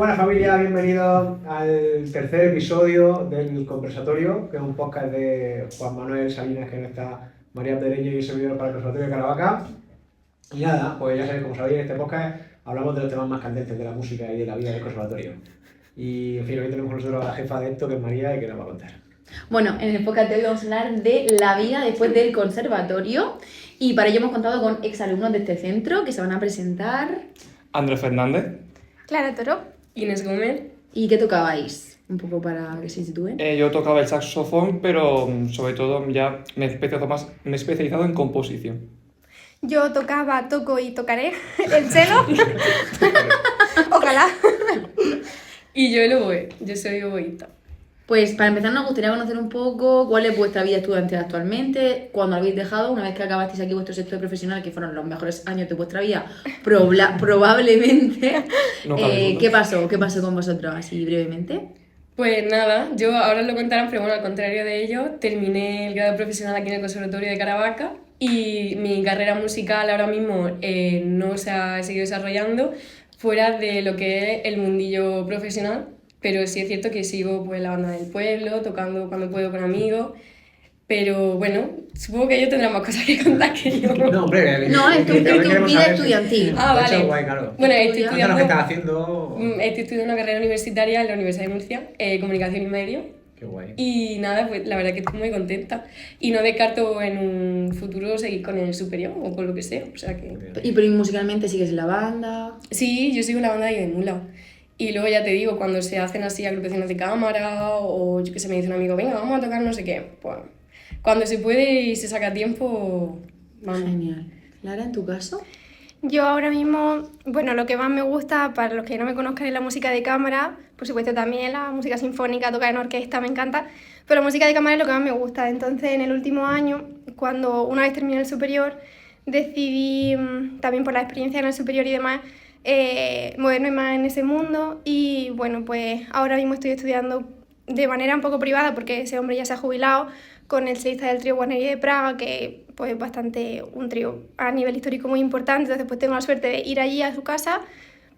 buenas familia, bienvenidos al tercer episodio del Conversatorio, que es un podcast de Juan Manuel Salinas, que no está, María Pereño y servidor para el Conservatorio de Caravaca. Y nada, pues ya sabéis, como sabéis, en este podcast hablamos de los temas más candentes de la música y de la vida del conservatorio. Y en fin, hoy tenemos con nosotros a la jefa de esto, que es María, y que nos va a contar. Bueno, en el podcast de hoy vamos a hablar de la vida después del conservatorio y para ello hemos contado con exalumnos de este centro que se van a presentar. Andrés Fernández. Clara Toro. Inés Gómez. ¿Y qué tocabais? Un poco para que se sitúen. Yo tocaba el saxofón, pero sobre todo ya me he especializado en composición. Yo toco y tocaré el cello. Ojalá. Y yo el oboe, yo soy oboísta. Pues para empezar nos gustaría conocer un poco cuál es vuestra vida estudiantil actualmente, cuándo habéis dejado, una vez que acabasteis aquí vuestro sector profesional, que fueron los mejores años de vuestra vida, probablemente. No cabe duda. ¿Qué pasó con vosotros así brevemente? Pues nada, yo ahora os lo contarán, pero bueno, al contrario de ello, terminé el grado profesional aquí en el Conservatorio de Caravaca y mi carrera musical ahora mismo no se ha seguido desarrollando fuera de lo que es el mundillo profesional, pero sí es cierto que sigo pues, la banda del pueblo, tocando cuando puedo con amigos, pero bueno, supongo que ellos tendrán más cosas que contar que yo. No, hombre, No, es tu queremos vida saber estudiantil. Ah, De hecho, vale. guay, claro. Bueno, Cuéntanos estoy Cuéntanos qué estudiando, estás haciendo. estoy estudiando una carrera universitaria en la Universidad de Murcia, Comunicación y Medio. Qué guay. Y nada, pues la verdad que estoy muy contenta. Y no descarto en un futuro seguir con el superior o con lo que sea. O sea que... ¿Y pero musicalmente sigues en la banda? Sí, yo sigo en la banda de Mula. Y luego ya te digo, cuando se hacen así agrupaciones de cámara o yo que sé, me dice un amigo, venga, vamos a tocar no sé qué. Pues cuando se puede y se saca tiempo, vamos. Genial. Clara, ¿en tu caso? Yo ahora mismo, bueno, lo que más me gusta, para los que no me conozcan, es la música de cámara. Por supuesto también la música sinfónica, tocar en orquesta, me encanta. Pero la música de cámara es lo que más me gusta. Entonces, en el último año, cuando una vez terminé el superior, decidí, también por la experiencia en el superior y demás, moverme más en ese mundo. Y bueno, pues ahora mismo estoy estudiando de manera un poco privada, porque ese hombre ya se ha jubilado, con el chelista del trío Guarnería de Praga, que pues es bastante un trío a nivel histórico muy importante. Entonces pues tengo la suerte de ir allí a su casa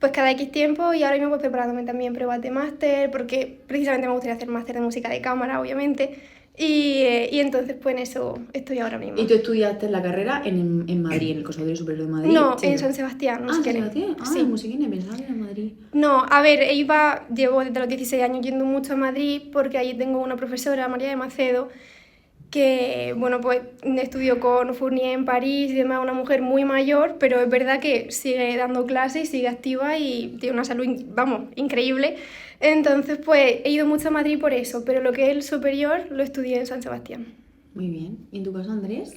pues cada X tiempo, y ahora mismo pues preparándome también pruebas de máster, porque precisamente me gustaría hacer máster de música de cámara, obviamente, y entonces pues en eso estoy ahora mismo. ¿Y tú estudiaste la carrera en Madrid, en el Conservatorio Superior de Madrid? No, Sí. en San Sebastián, no sé ¿En qué. San Sebastián? Sí. En Musiquine, pensaba que era en Madrid. No, a ver, llevo desde los 16 años yendo mucho a Madrid, porque allí tengo una profesora, María de Macedo, que, bueno, pues estudió con Fournier en París y demás, una mujer muy mayor, pero es verdad que sigue dando clases y sigue activa y tiene una salud, vamos, increíble. Entonces, pues he ido mucho a Madrid por eso, pero lo que es el superior lo estudié en San Sebastián. Muy bien. ¿Y en tu caso, Andrés?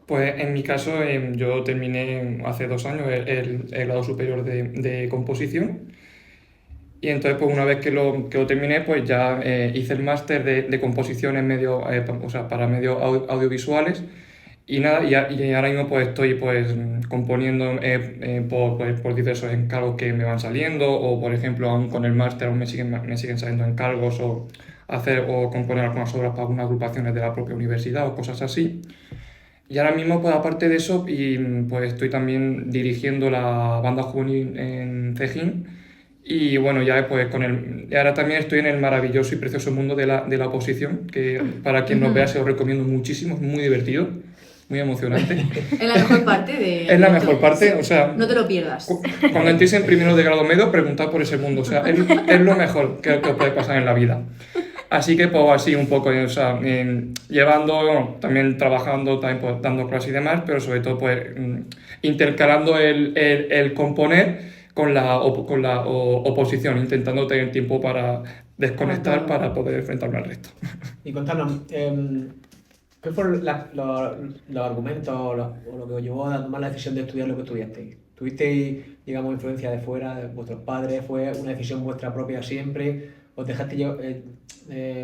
Pues en mi caso yo terminé hace 2 años el grado superior de composición y entonces pues una vez que lo terminé pues ya hice el máster de composición en medio, o sea, para medios audiovisuales y nada, y ahora mismo pues estoy pues componiendo por diversos encargos que me van saliendo o por ejemplo aún con el máster aún me siguen saliendo encargos o componer algunas obras para algunas agrupaciones de la propia universidad o cosas así. Y ahora mismo, pues aparte de eso, pues estoy también dirigiendo la banda juvenil en Cejín. Y bueno, ya pues y ahora también estoy en el maravilloso y precioso mundo de la oposición, que para quien nos vea se lo recomiendo muchísimo, es muy divertido, muy emocionante. Es la mejor parte de... Es la mejor parte, o sea... No te lo pierdas. Cuando entréis en primero de grado medio, preguntad por ese mundo, o sea, es lo mejor que os puede pasar en la vida. Así que pues así un poco, o sea, llevando, bueno, también trabajando, también pues, dando clases y demás, pero sobre todo pues intercalando el componer con la oposición, intentando tener tiempo para desconectar para poder enfrentarme al resto. Y contanos, ¿qué fueron los argumentos o lo que os llevó a tomar la decisión de estudiar lo que estudiasteis? ¿Tuvisteis, digamos, influencia de fuera, de vuestros padres? ¿Fue una decisión vuestra propia siempre? ¿Os dejasteis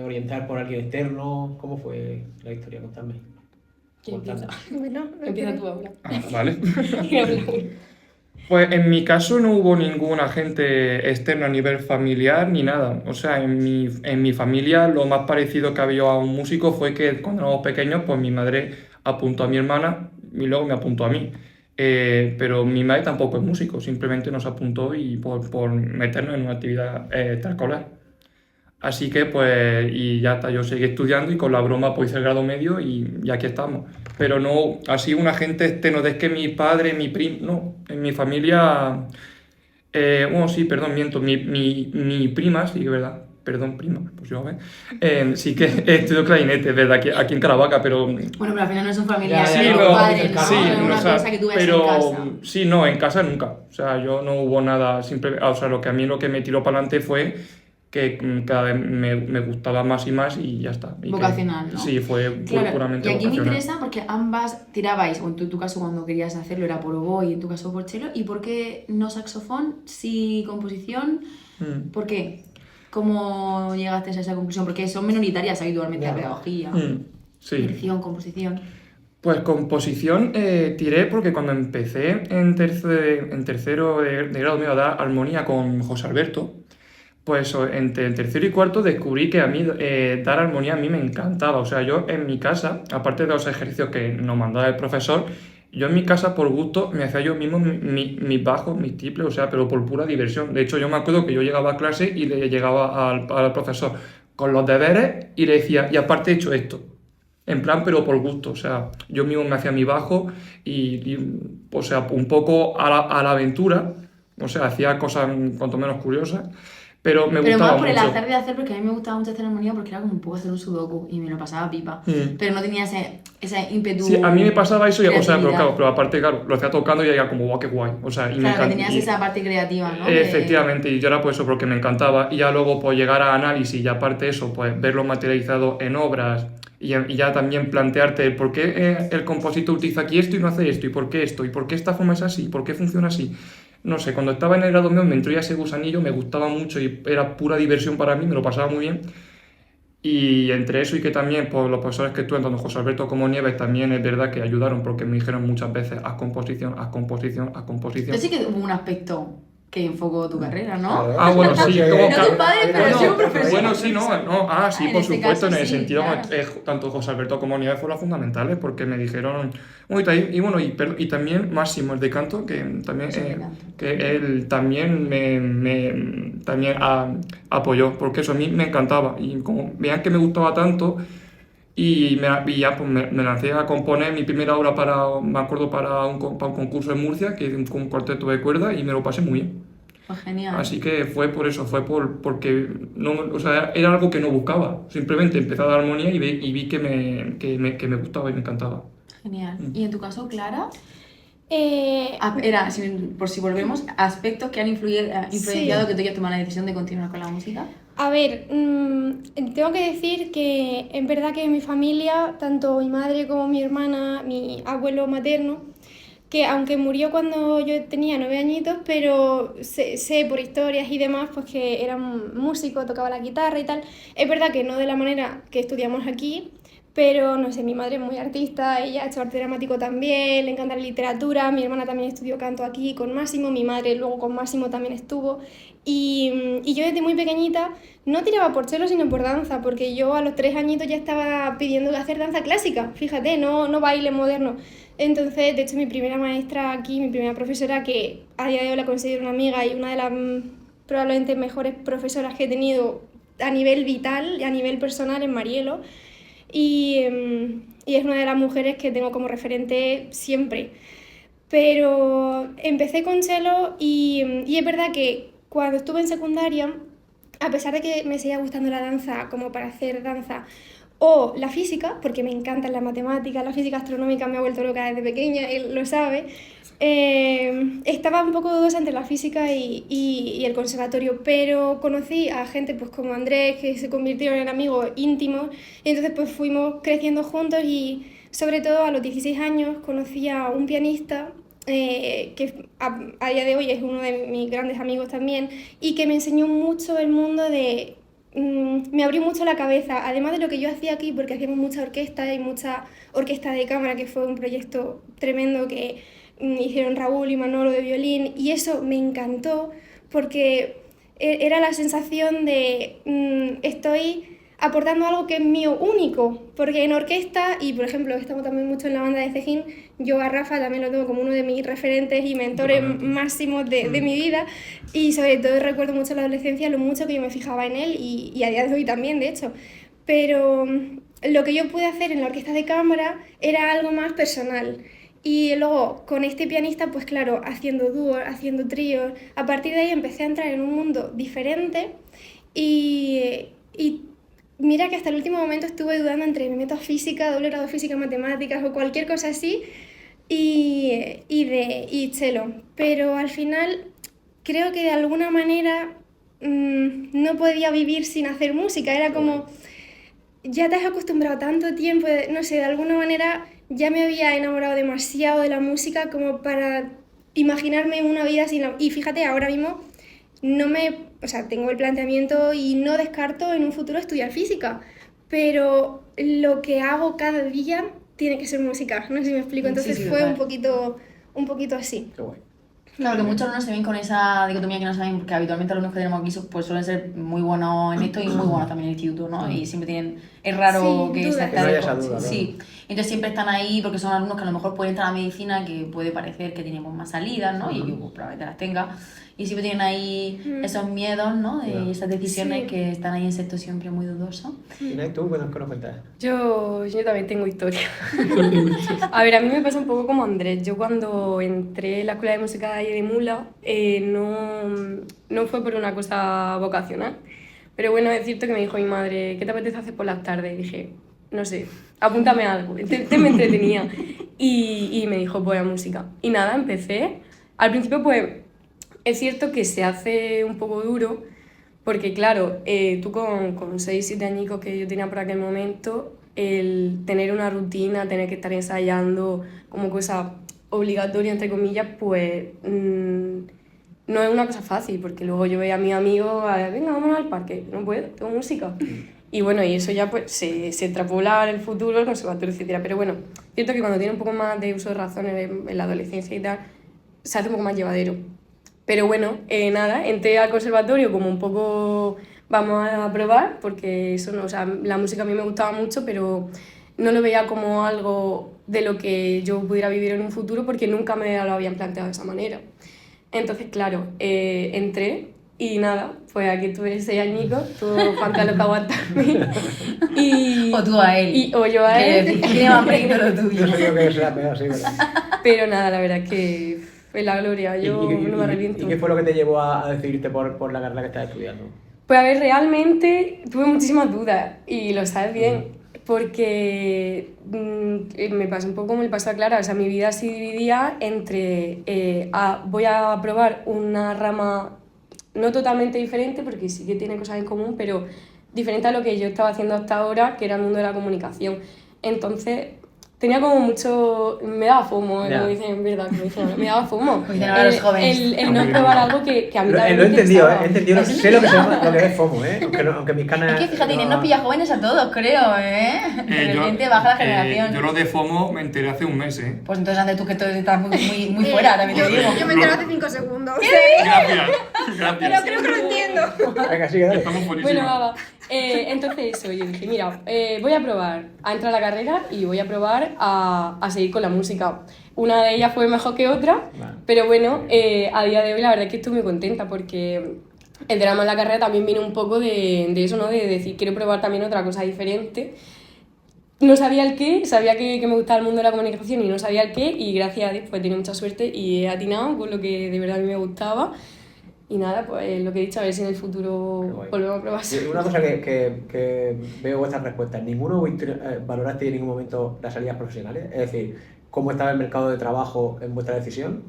orientar por alguien externo? ¿Cómo fue la historia? Contadme. ¿Quién empieza? Bueno, Empieza tú ahora. Vale. Pues en mi caso no hubo ningún agente externo a nivel familiar ni nada. O sea, en mi familia lo más parecido que había a un músico fue que cuando éramos pequeños, pues mi madre apuntó a mi hermana y luego me apuntó a mí. pero mi madre tampoco es músico, simplemente nos apuntó y por meternos en una actividad extraescolar. Así que pues, y ya está, yo seguí estudiando y con la broma pues hice el grado medio y aquí estamos. Pero no, así una gente, no es que mi padre, mi primo, no, en mi familia, bueno, sí, perdón, miento, mi prima, sí, es verdad, perdón, prima, pues yo, sí que estudió clarinete, es verdad, aquí en Caravaca, pero... Bueno, pero al final no son familiares, Ya, son ya, los no, padres, ¿no? sí, No es no, una o sea, cosa que tú ves pero en casa. sí, no, en casa nunca. O sea, yo no hubo nada, o sea, lo que me tiró para adelante fue que cada vez me gustaba más y más y ya está. Y Vocacional, ¿no? Sí, fue Claro, puramente y aquí me vocacional. interesa porque ambas tirabais, o en tu caso cuando querías hacerlo era por oboe y en tu caso por cello, ¿y por qué no saxofón, sí composición? ¿Por qué? ¿Cómo llegaste a esa conclusión? Porque son minoritarias habitualmente la Ya. pedagogía, Sí. dirección, composición. Pues composición tiré porque cuando empecé en tercero de grado me iba a dar armonía con José Alberto. Pues entre tercero y cuarto descubrí que a mí dar armonía a mí me encantaba. O sea, yo en mi casa, aparte de los ejercicios que nos mandaba el profesor, yo en mi casa por gusto me hacía yo mismo mis bajos, mis triples, o sea, pero por pura diversión. De hecho, yo me acuerdo que yo llegaba a clase y le llegaba al profesor con los deberes y le decía, y aparte he hecho esto. En plan, pero por gusto. O sea, yo mismo me hacía mi bajo o sea, un poco a la aventura. O sea, hacía cosas cuanto menos curiosas. Pero me Pero gustaba más por el mucho. azar de hacer, porque a mí me gustaba mucho hacer armonía porque era como un poco hacer un sudoku y me lo pasaba pipa. Pero no tenía ese ímpetu. Sí, a mí me pasaba eso, o sea, pero creatividad. claro, pero aparte, claro, lo hacía tocando y ya era como, guau, qué guay. O sea, y me Claro, que encanta. tenías esa parte creativa, ¿no? Efectivamente, y yo era por eso, porque me encantaba. Y ya luego, pues llegar a análisis y aparte eso, pues verlo materializado en obras y ya también plantearte el por qué el compositor utiliza aquí esto y no hace esto, y por qué esto, y por qué esta forma es así, por qué funciona así. No sé, cuando estaba en el grado medio me entró ya ese gusanillo, me gustaba mucho y era pura diversión para mí, me lo pasaba muy bien. Y entre eso y que también pues, los profesores que estuve, tanto José Alberto como Nieves, también es verdad que ayudaron porque me dijeron muchas veces haz composición, haz composición, haz composición. Yo sí que hubo un aspecto que enfocó tu carrera, ¿no? Claro. Ah, bueno, sí. No como tus padres, pero sí un profesor. Bueno, sí, no. Sí, En por este supuesto, caso en el sí, sentido, claro. tanto José Alberto como Nieves fueron fundamentales porque me dijeron, y también Máximo, el de canto, que también, Sí, de canto. que él también también apoyó, porque eso a mí me encantaba y como vean que me gustaba tanto y ya pues me lancé a componer mi primera obra me acuerdo, para un concurso en Murcia, que es un cuarteto de cuerda y me lo pasé muy bien. Pues genial. Así que fue por eso, porque no, o sea, era algo que no buscaba. Simplemente empecé a dar armonía y vi que me gustaba y me encantaba. Genial. ¿Y en tu caso, Clara? Eh, Por si volvemos, aspectos que han influenciado que tú hayas tomado la decisión de continuar con la música. A ver, tengo que decir que en verdad que en mi familia, tanto mi madre como mi hermana, mi abuelo materno, que aunque murió cuando yo tenía 9 añitos, pero sé por historias y demás, pues que era un músico, tocaba la guitarra y tal. Es verdad que no de la manera que estudiamos aquí, pero no sé, mi madre es muy artista, ella ha hecho arte dramático también, le encanta la literatura, mi hermana también estudió canto aquí con Máximo, mi madre luego con Máximo también estuvo. Y yo desde muy pequeñita no tiraba por cello sino por danza, porque yo a los 3 añitos ya estaba pidiendo hacer danza clásica, fíjate, no baile moderno. Entonces, de hecho, mi primera maestra aquí, mi primera profesora, que a día de hoy la considero una amiga y una de las probablemente mejores profesoras que he tenido a nivel vital y a nivel personal, es Marielo. Y es una de las mujeres que tengo como referente siempre. Pero empecé con cello y es verdad que cuando estuve en secundaria, a pesar de que me seguía gustando la danza como para hacer danza, o la física, porque me encantan las matemáticas, la física astronómica me ha vuelto loca desde pequeña, él lo sabe, estaba un poco dudosa entre la física y el conservatorio, pero conocí a gente pues como Andrés, que se convirtieron en amigos íntimos, y entonces pues fuimos creciendo juntos y sobre todo a los 16 años conocí a un pianista que a día de hoy es uno de mis grandes amigos también y que me enseñó mucho el mundo de... me abrió mucho la cabeza, además de lo que yo hacía aquí, porque hacíamos mucha orquesta y mucha orquesta de cámara, que fue un proyecto tremendo que hicieron Raúl y Manolo de violín, y eso me encantó porque era la sensación de estoy aportando algo que es mío único, porque en orquesta, y por ejemplo estamos también mucho en la banda de Cejín, yo a Rafa también lo tengo como uno de mis referentes y mentores máximos de mi vida, y sobre todo recuerdo mucho en la adolescencia lo mucho que yo me fijaba en él, y a día de hoy también, de hecho, pero lo que yo pude hacer en la orquesta de cámara era algo más personal. Y luego con este pianista, pues claro, haciendo dúos, haciendo tríos, a partir de ahí empecé a entrar en un mundo diferente y mira que hasta el último momento estuve dudando entre me meto a física, doble grado de física, matemáticas o cualquier cosa así y cello. Pero al final creo que de alguna manera no podía vivir sin hacer música, era como ya te has acostumbrado tanto tiempo, no sé, de alguna manera ya me había enamorado demasiado de la música como para imaginarme una vida sin la... Y fíjate, ahora mismo o sea, tengo el planteamiento y no descarto en un futuro estudiar física, pero lo que hago cada día tiene que ser música, no sé si me explico, entonces Sí, fue total. un poquito así. Qué guay. Claro, que muchos alumnos se ven con esa dicotomía que no saben, porque habitualmente los alumnos que tenemos aquí pues suelen ser muy buenos en esto y muy buenos también en el instituto, ¿no? Y siempre tienen... Es raro Sí, que dudas. Que no haya esa duda, sí. Entonces siempre están ahí porque son alumnos que a lo mejor pueden entrar a medicina, que puede parecer que tienen más salidas, ¿no? Y pues, probablemente las tenga. Y siempre tienen ahí esos miedos, ¿no? Y esas decisiones Sí. que están ahí en sexto siempre muy dudosos. Inés, ¿tú qué nos cuentas? Yo también tengo historia. A ver, a mí me pasa un poco como Andrés. Yo cuando entré en la escuela de música de ahí de Mula, no fue por una cosa vocacional. Pero bueno, es cierto que me dijo mi madre, ¿qué te apetece hacer por las tardes? Y dije, no sé, apúntame a algo. Te me entretenía. Y me dijo, pues a música. Y nada, empecé. Al principio, pues, es cierto que se hace un poco duro, porque claro, tú con 6, 7 añicos que yo tenía por aquel momento, el tener una rutina, tener que estar ensayando como cosa obligatoria, entre comillas, pues no es una cosa fácil, porque luego yo veía a mis amigos, venga, vámonos al parque, no puedo, tengo música. Y bueno, y eso ya pues se extrapola en el futuro, el conservatorio, etc. Pero bueno, cierto que cuando tiene un poco más de uso de razón en la adolescencia y tal, se hace un poco más llevadero. Pero bueno, nada, entré al conservatorio como un poco, vamos a probar, porque eso no, o sea, la música a mí me gustaba mucho, pero no lo veía como algo de lo que yo pudiera vivir en un futuro, porque nunca me lo habían planteado de esa manera. Entonces, claro, entré y nada, pues aquí tuve 6 añicos, tuvo Juan Carlos que aguantarme. O tú a él. O yo a él. Tiene más mérito lo tuyo. Yo creo que será peor, sí, ¿verdad? Pero nada, la verdad es que fue la gloria, yo no me arrepiento. ¿Y qué fue lo que te llevó a decidirte por la carrera que estás estudiando? Pues a ver, realmente tuve muchísimas dudas y lo sabes bien, porque me pasó un poco como le pasó a Clara, o sea, mi vida se dividía entre voy a probar una rama no totalmente diferente, porque sí que tiene cosas en común, pero diferente a lo que yo estaba haciendo hasta ahora, que era el mundo de la comunicación. Entonces tenía como mucho... Me daba FOMO, como dicen, en verdad, como dicen, me daba FOMO. Como dicen ahora los jóvenes. El no probar algo que a mí también Lo he me entendido, interesaba. he entendido, sé lo que se llama, lo que es FOMO, aunque mis canas... Es que fíjate, Inés nos pilla jóvenes a todos, creo, De repente baja la generación. Yo lo de FOMO me enteré hace un mes, ¿eh? Pues entonces antes tú que estás muy fuera, también te digo. Yo me enteré hace 5 segundos. Gracias, gracias. Pero creo que lo entiendo. Venga, sigue, dale. Estamos buenísimos. Bueno, va. Entonces eso, yo dije, mira, voy a probar a entrar a la carrera y voy a probar a seguir con la música. Una de ellas fue mejor que otra, Vale. pero bueno, a día de hoy la verdad es que estoy muy contenta porque el drama en la carrera también viene un poco de eso, ¿no? De decir, quiero probar también otra cosa diferente. No sabía el qué, sabía que me gustaba el mundo de la comunicación y no sabía el qué, y gracias a Dios pues he tenido mucha suerte y he atinado con lo que de verdad a mí me gustaba. Y nada, pues lo que he dicho, a ver si en el futuro volvemos a probar. Y una cosa que veo vuestras respuestas, ¿ninguno valoraste en ningún momento las salidas profesionales? Es decir, ¿cómo estaba el mercado de trabajo en vuestra decisión?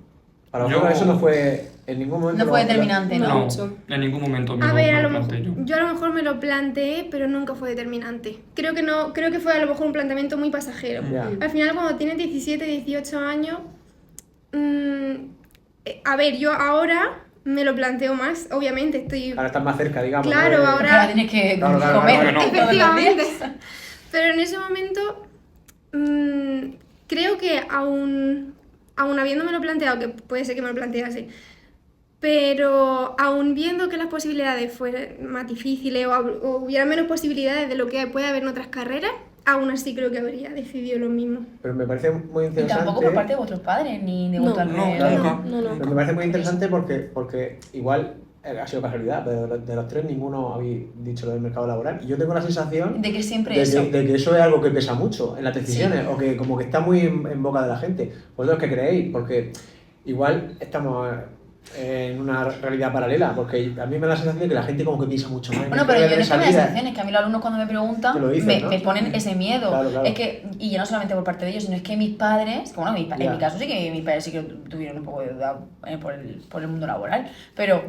Para vosotros eso no fue en ningún momento... No fue determinante, ¿no? No, mucho. en ningún momento me A ver, lo planteé yo. yo a lo mejor me lo planteé, pero nunca fue determinante. Creo que fue a lo mejor un planteamiento muy pasajero. Ya. Al final, cuando tienes 17, 18 años, a ver, yo ahora me lo planteo más, obviamente estoy... Ahora estás más cerca, digamos. Claro, ¿no? Ahora tienes que Claro, comer claro, no. todos los Efectivamente. días. Pero en ese momento, creo que aún habiéndomelo planteado, que puede ser que me lo plantease, pero aún viendo que las posibilidades fueran más difíciles o hubiera menos posibilidades de lo que puede haber en otras carreras, aún así creo que habría decidido lo mismo. Pero me parece muy Y interesante. tampoco por parte de vuestros padres, ni de vuestro no, alrededor. nunca. Pero me parece muy interesante porque igual ha sido casualidad, pero de los tres ninguno habéis dicho lo del mercado laboral. Y yo tengo la sensación De que siempre de eso. que eso es algo que pesa mucho en las decisiones, o que como que está muy en boca de la gente. ¿Vosotros qué creéis? Porque igual estamos en una realidad paralela, porque a mí me da la sensación de que la gente como que piensa mucho más. Bueno, pero yo no es que me da sensación, es que a mí los alumnos cuando me preguntan Te lo dicen, ¿no? me ponen ese miedo. Claro. Es que, y ya no solamente por parte de ellos, sino es que mis padres, que bueno, en Ya. mi caso sí que mis padres sí que tuvieron un poco de duda por el mundo laboral, pero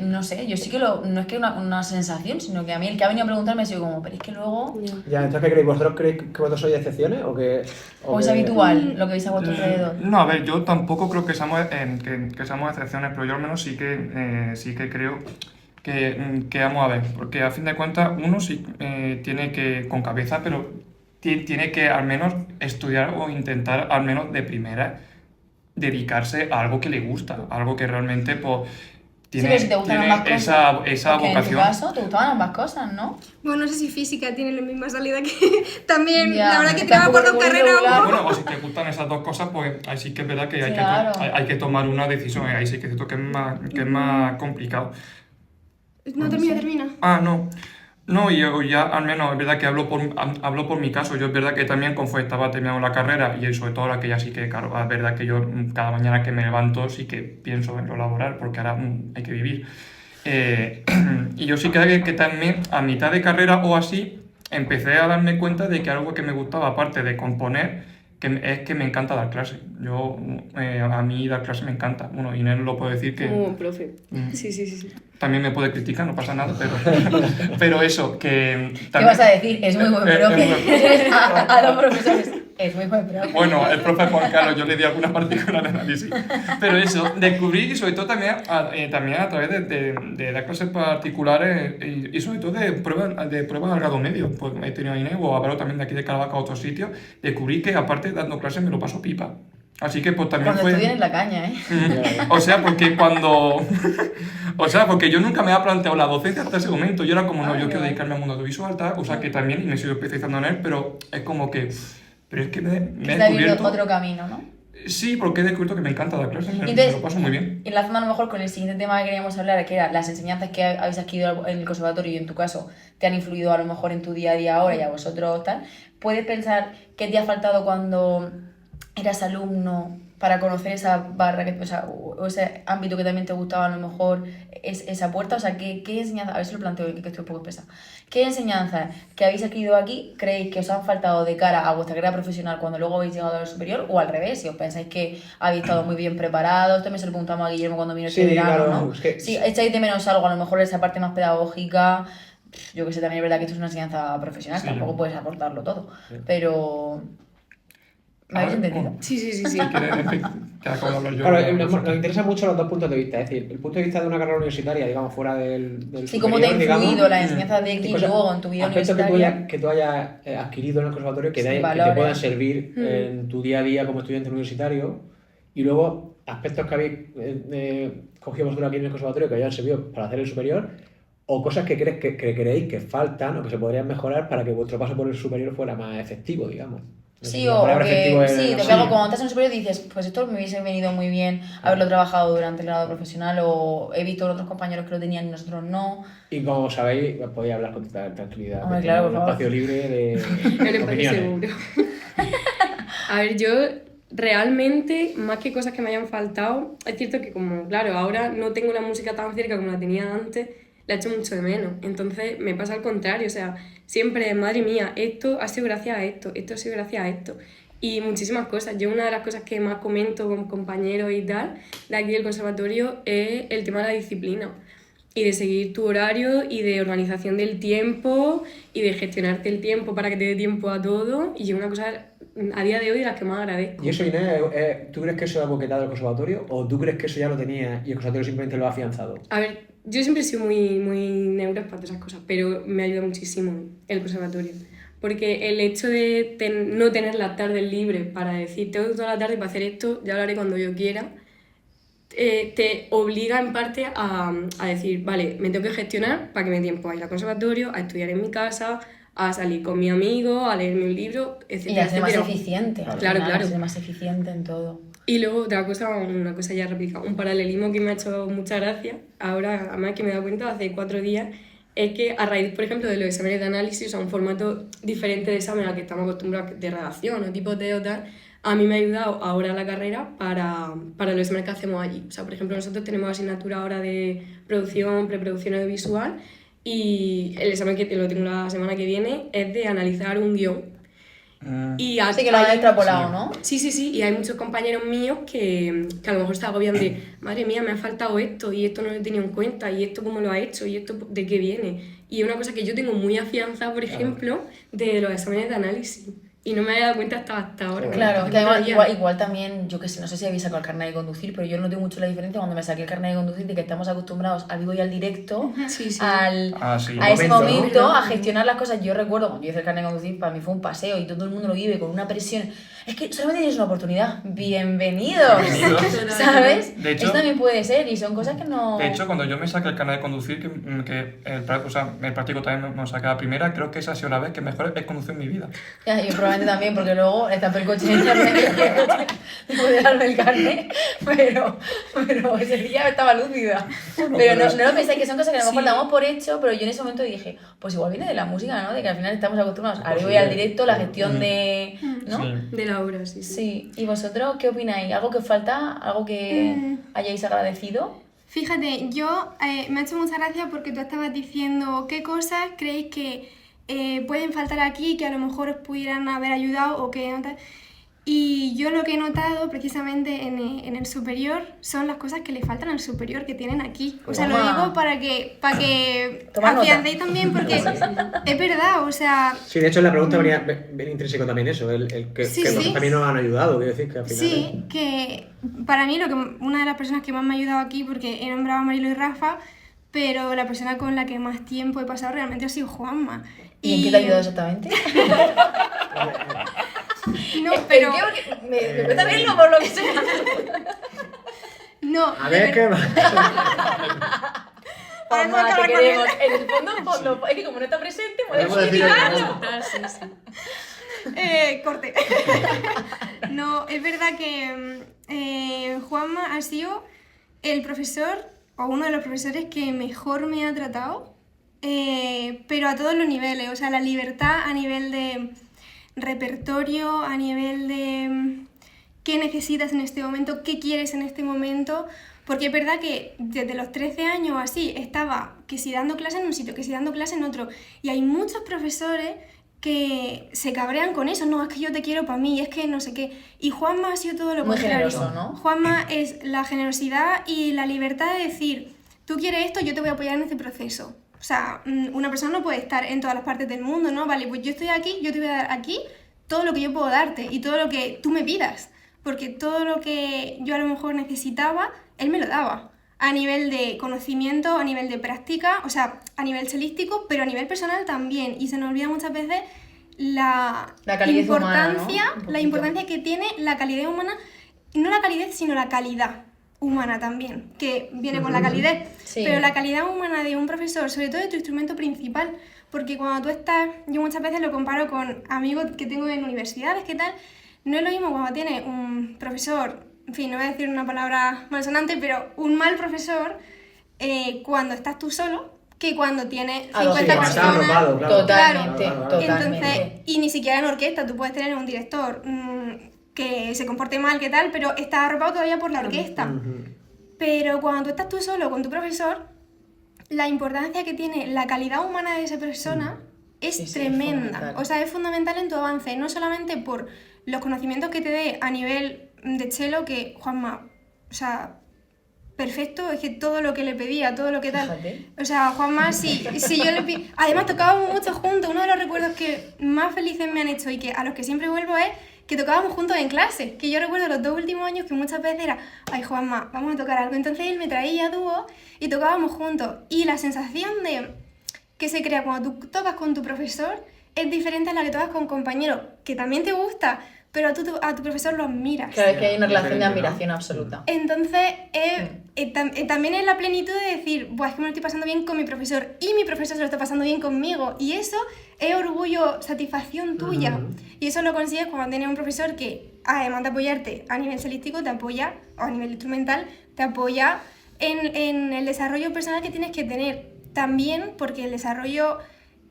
no sé, yo sí que no es que una sensación, sino que a mí el que ha venido a preguntarme ha sido como, pero es que luego... Ya, entonces, ¿qué creéis? ¿Vosotros creéis que vosotros sois excepciones o que...? ¿O es que- habitual lo que veis a vuestro alrededor? No, a ver, yo tampoco creo que seamos excepciones, pero yo al menos sí que creo que vamos a ver, porque a fin de cuentas uno sí tiene que, con cabeza, pero tiene que al menos estudiar o intentar al menos de primera dedicarse a algo que le gusta, algo que realmente pues, Sí, pero si te gustan tiene ambas cosas. esa Porque vocación. en tu caso te gustaban ambas cosas, ¿no? Bueno, no sé si física tiene la misma salida que también, Ya, la verdad que tampoco tiraba por es dos muy carreras regular. un poco. Bueno, o si te gustan esas dos cosas, pues ahí sí que es verdad que Claro. hay que tomar una decisión, ahí sí que es cierto que es más complicado. No, termina. Ah, no. No, y yo ya al menos es verdad que hablo por mi caso. Yo es verdad que también conforme estaba terminando la carrera y sobre todo ahora que ya sí que, claro, es verdad que yo cada mañana que me levanto sí que pienso en lo laboral porque ahora hay que vivir. Y yo sí que también a mitad de carrera o así empecé a darme cuenta de que algo que me gustaba aparte de componer es que me encanta dar clase. A mí dar clase me encanta. Bueno, Inés lo puedo decir que... Como profe. Sí. También me puede criticar, no pasa nada, pero eso, que... ¿Qué vas a decir? Es muy buen profe. A los profesores. Es muy buen profe. Bueno, el profe Juan Carlos, yo le di alguna particular de análisis. Pero eso, descubrí y sobre todo también a través de dar clases particulares y sobre todo de pruebas al grado medio. Pues he tenido a Inés o a Vero también de aquí de Caravaca a otros sitios. Descubrí que aparte dando clases me lo paso pipa. Así que pues también Cuando estudien en la caña, ¿eh? O sea, porque yo nunca me había planteado la docencia hasta ese momento. Yo era como, no, yo quiero dedicarme al mundo audiovisual, tal, o sea que también, y me sigo especializando en él, pero es como que... Pero es que me he Está abriendo descubierto... otro camino, ¿no? Sí, porque he descubierto que me encanta dar clases, me Entonces, lo paso muy bien. enlazando a lo mejor con el siguiente tema que queríamos hablar, que era las enseñanzas que habéis adquirido en el conservatorio y en tu caso te han influido a lo mejor en tu día a día ahora y a vosotros tal, ¿puedes pensar qué te ha faltado cuando eras alumno para conocer esa barra, o ese ámbito que también te gustaba a lo mejor, esa puerta? O sea, ¿qué enseñanzas, a ver si lo planteo, que estoy un poco pesada, qué enseñanzas que habéis adquirido aquí creéis que os han faltado de cara a vuestra carrera profesional cuando luego habéis llegado a lo superior, o al revés, si os pensáis que habéis estado muy bien preparados? Esto me se lo preguntamos a Guillermo cuando vino este verano, claro, ¿no? es que- Si echáis de menos algo, a lo mejor esa parte más pedagógica, yo que sé, también es verdad que esto es una enseñanza profesional, Sí. tampoco puedes aportarlo todo, pero... ¿Me habéis entendido? Sí. Si quieres, en fin, que acabo de hablar yo. Claro, nos interesan mucho los dos puntos de vista, es decir, el punto de vista de una carrera universitaria, digamos, fuera del Sí, cómo te ha superior, influido digamos, la enseñanza de aquí cosas- luego en tu vida aspectos universitaria. que tú hayas adquirido en el conservatorio que, Sí, que te valores. puedan servir en tu día a día como estudiante universitario, y luego aspectos que habéis cogido vosotros aquí en el conservatorio que hayan servido para hacer el superior, o cosas que creéis que faltan o que se podrían mejorar para que vuestro paso por el superior fuera más efectivo, digamos. Sí, La o palabra efectivo que es- sí, luego cuando estás en el superior dices, pues esto me hubiese venido muy bien haberlo trabajado durante el grado profesional, o he visto a otros compañeros que lo tenían y nosotros no. Y como sabéis, podéis hablar con total tranquilidad. Hombre, porque claro, es un por favor. espacio libre de El espacio opiniones. seguro. A ver, yo realmente, más que cosas que me hayan faltado, es cierto que como, claro, ahora no tengo la música tan cerca como la tenía antes, la echo mucho de menos. Entonces me pasa al contrario, o sea, siempre, madre mía, esto ha sido gracias a esto ha sido gracias a esto. Y muchísimas cosas. Yo una de las cosas que más comento con compañeros y tal, de aquí del conservatorio, es el tema de la disciplina. Y de seguir tu horario y de organización del tiempo y de gestionarte el tiempo para que te dé tiempo a todo. Y es una cosa a día de hoy de las que más agradezco. ¿Y eso, Inés, ¿tú crees que eso es boquetado del conservatorio o tú crees que eso ya lo tenía y el conservatorio simplemente lo ha afianzado? A ver, yo siempre he sido muy neuras para todas esas cosas, pero me ayuda muchísimo el conservatorio. Porque el hecho de no tener las tardes libres para decir, tengo toda la tarde para hacer esto, ya lo haré cuando yo quiera, te obliga en parte a decir, vale, me tengo que gestionar para que me dé tiempo a ir al conservatorio, a estudiar en mi casa, a salir con mi amigo, a leerme un libro, etc. Y a ser más eficiente. Claro, A ser más eficiente en todo. Y luego otra cosa, una cosa ya replicada, un paralelismo que me ha hecho mucha gracia, ahora además que me he dado cuenta hace 4 días, es que a raíz, por ejemplo, de los exámenes de análisis, o sea, un formato diferente de examen al que estamos acostumbrados de redacción o tipo de tal, a mí me ha ayudado ahora la carrera para los exámenes que hacemos allí. O sea, por ejemplo, nosotros tenemos asignatura ahora de producción, preproducción audiovisual y el examen que lo tengo la semana que viene es de analizar un guión. Y Así que lo has extrapolado, ¿no? Sí, y hay muchos compañeros míos que a lo mejor se agobian de madre mía, me ha faltado esto y esto no lo he tenido en cuenta y esto cómo lo ha hecho y esto de qué viene. Y es una cosa que yo tengo muy afianzada, por ejemplo, de los exámenes de análisis. Y no me había dado cuenta hasta ahora. Claro, que además, igual también, yo que sé, no sé si habéis sacado el carnet de conducir, pero yo noté mucho la diferencia cuando me saqué el carnet de conducir de que estamos acostumbrados al vivo y al directo, a ese momento, ¿no? A gestionar las cosas. Yo recuerdo, cuando yo hice el carnet de conducir, para mí fue un paseo y todo el mundo lo vive con una presión. Es que solamente tienes una oportunidad. ¡Bienvenidos! ¿Sabes? De hecho, esto también puede ser y son cosas que no... De hecho, cuando yo me saqué el carnet de conducir, que el práctico también me saqué la primera, creo que esa ha sido la vez que mejor he conducido en mi vida. Ya, yo probablemente también, porque luego está el coche en pude darme el carnet, pero ese día estaba lúcida. Pero no lo pensáis, que son cosas que a lo mejor damos por hecho, pero yo en ese momento dije, pues igual viene de la música, ¿no? De que al final estamos acostumbrados al vivo y al directo, la gestión de... ¿no? Sí. De la obra, sí. Sí. ¿Y vosotros qué opináis? ¿Algo que falta? ¿Algo que hayáis agradecido? Fíjate, yo me ha hecho mucha gracia porque tú estabas diciendo qué cosas creéis que pueden faltar aquí, que a lo mejor os pudieran haber ayudado o que no tal. Y yo lo que he notado precisamente en el superior son las cosas que le faltan al superior que tienen aquí. O sea, lo digo para que afiancéis también, porque es verdad, o sea... Sí, de hecho en la pregunta venía intrínseco también eso, el que nosotros también nos han ayudado, quiero decir que al final... Sí, que para mí una de las personas que más me ha ayudado aquí, porque he nombrado a Marilo y Rafa, pero la persona con la que más tiempo he pasado realmente ha sido Juanma. ¿Y en qué te ha ayudado exactamente? No, pero... Me cuesta verlo por lo que sea. No, A ver qué más. Juanma, te queremos. En el fondo, es que como no está presente, podemos criticarlo. Corte. No, es verdad que Juanma ha sido el profesor, o uno de los profesores que mejor me ha tratado, pero a todos los niveles. O sea, la libertad a nivel de repertorio, a nivel de qué necesitas en este momento, qué quieres en este momento, porque es verdad que desde los 13 años o así estaba que si dando clase en un sitio, que si dando clase en otro, y hay muchos profesores que se cabrean con eso, no, es que yo te quiero para mí, es que no sé qué, y Juanma ha sido todo lo contrario. Muy generoso, ¿no? Juanma es la generosidad y la libertad de decir, tú quieres esto, yo te voy a apoyar en este proceso. O sea, una persona no puede estar en todas las partes del mundo, ¿no? Vale, pues yo estoy aquí, yo te voy a dar aquí todo lo que yo puedo darte y todo lo que tú me pidas. Porque todo lo que yo a lo mejor necesitaba, él me lo daba. A nivel de conocimiento, a nivel de práctica, o sea, a nivel chelístico, pero a nivel personal también. Y se nos olvida muchas veces la importancia, humana, ¿no? La importancia que tiene la calidad humana, no la calidez, sino la calidad humana también, que viene con la calidez, sí. Pero la calidad humana de un profesor, sobre todo de tu instrumento principal, porque cuando tú estás, yo muchas veces lo comparo con amigos que tengo en universidades, ¿qué tal? No es lo mismo cuando tienes un profesor, en fin, no voy a decir una palabra malsonante, pero un mal profesor, cuando estás tú solo, que cuando tienes 50 personas. Arropado, claro. Totalmente, Claro. totalmente. Entonces, y ni siquiera en orquesta, tú puedes tener un director que se comporte mal, ¿qué tal? Pero está arropado todavía por la orquesta. Pero cuando tú estás tú solo con tu profesor, la importancia que tiene la calidad humana de esa persona es tremenda. O sea, es fundamental en tu avance, no solamente por los conocimientos que te dé a nivel de cello, que Juanma, o sea, perfecto, es que todo lo que le pedía, todo lo que tal. Fíjate. O sea, Juanma, si yo le pido... Además, tocábamos mucho juntos. Uno de los recuerdos que más felices me han hecho y que a los que siempre vuelvo es que tocábamos juntos en clase. Que yo recuerdo los 2 últimos años que muchas veces era, ay, Juanma, vamos a tocar algo. Entonces él me traía dúo y tocábamos juntos. Y la sensación de que se crea cuando tú tocas con tu profesor es diferente a la que tocas con compañeros, que también te gusta, pero a tu profesor lo admiras. Claro, es que hay una relación de Diferente, ¿no? admiración absoluta. Entonces, también es la plenitud de decir, Buah, es que me lo estoy pasando bien con mi profesor y mi profesor se lo está pasando bien conmigo. Y eso es orgullo, satisfacción tuya. Y eso lo consigues cuando tienes un profesor que, además de apoyarte a nivel estilístico, te apoya, o a nivel instrumental, te apoya en el desarrollo personal que tienes que tener. También porque el desarrollo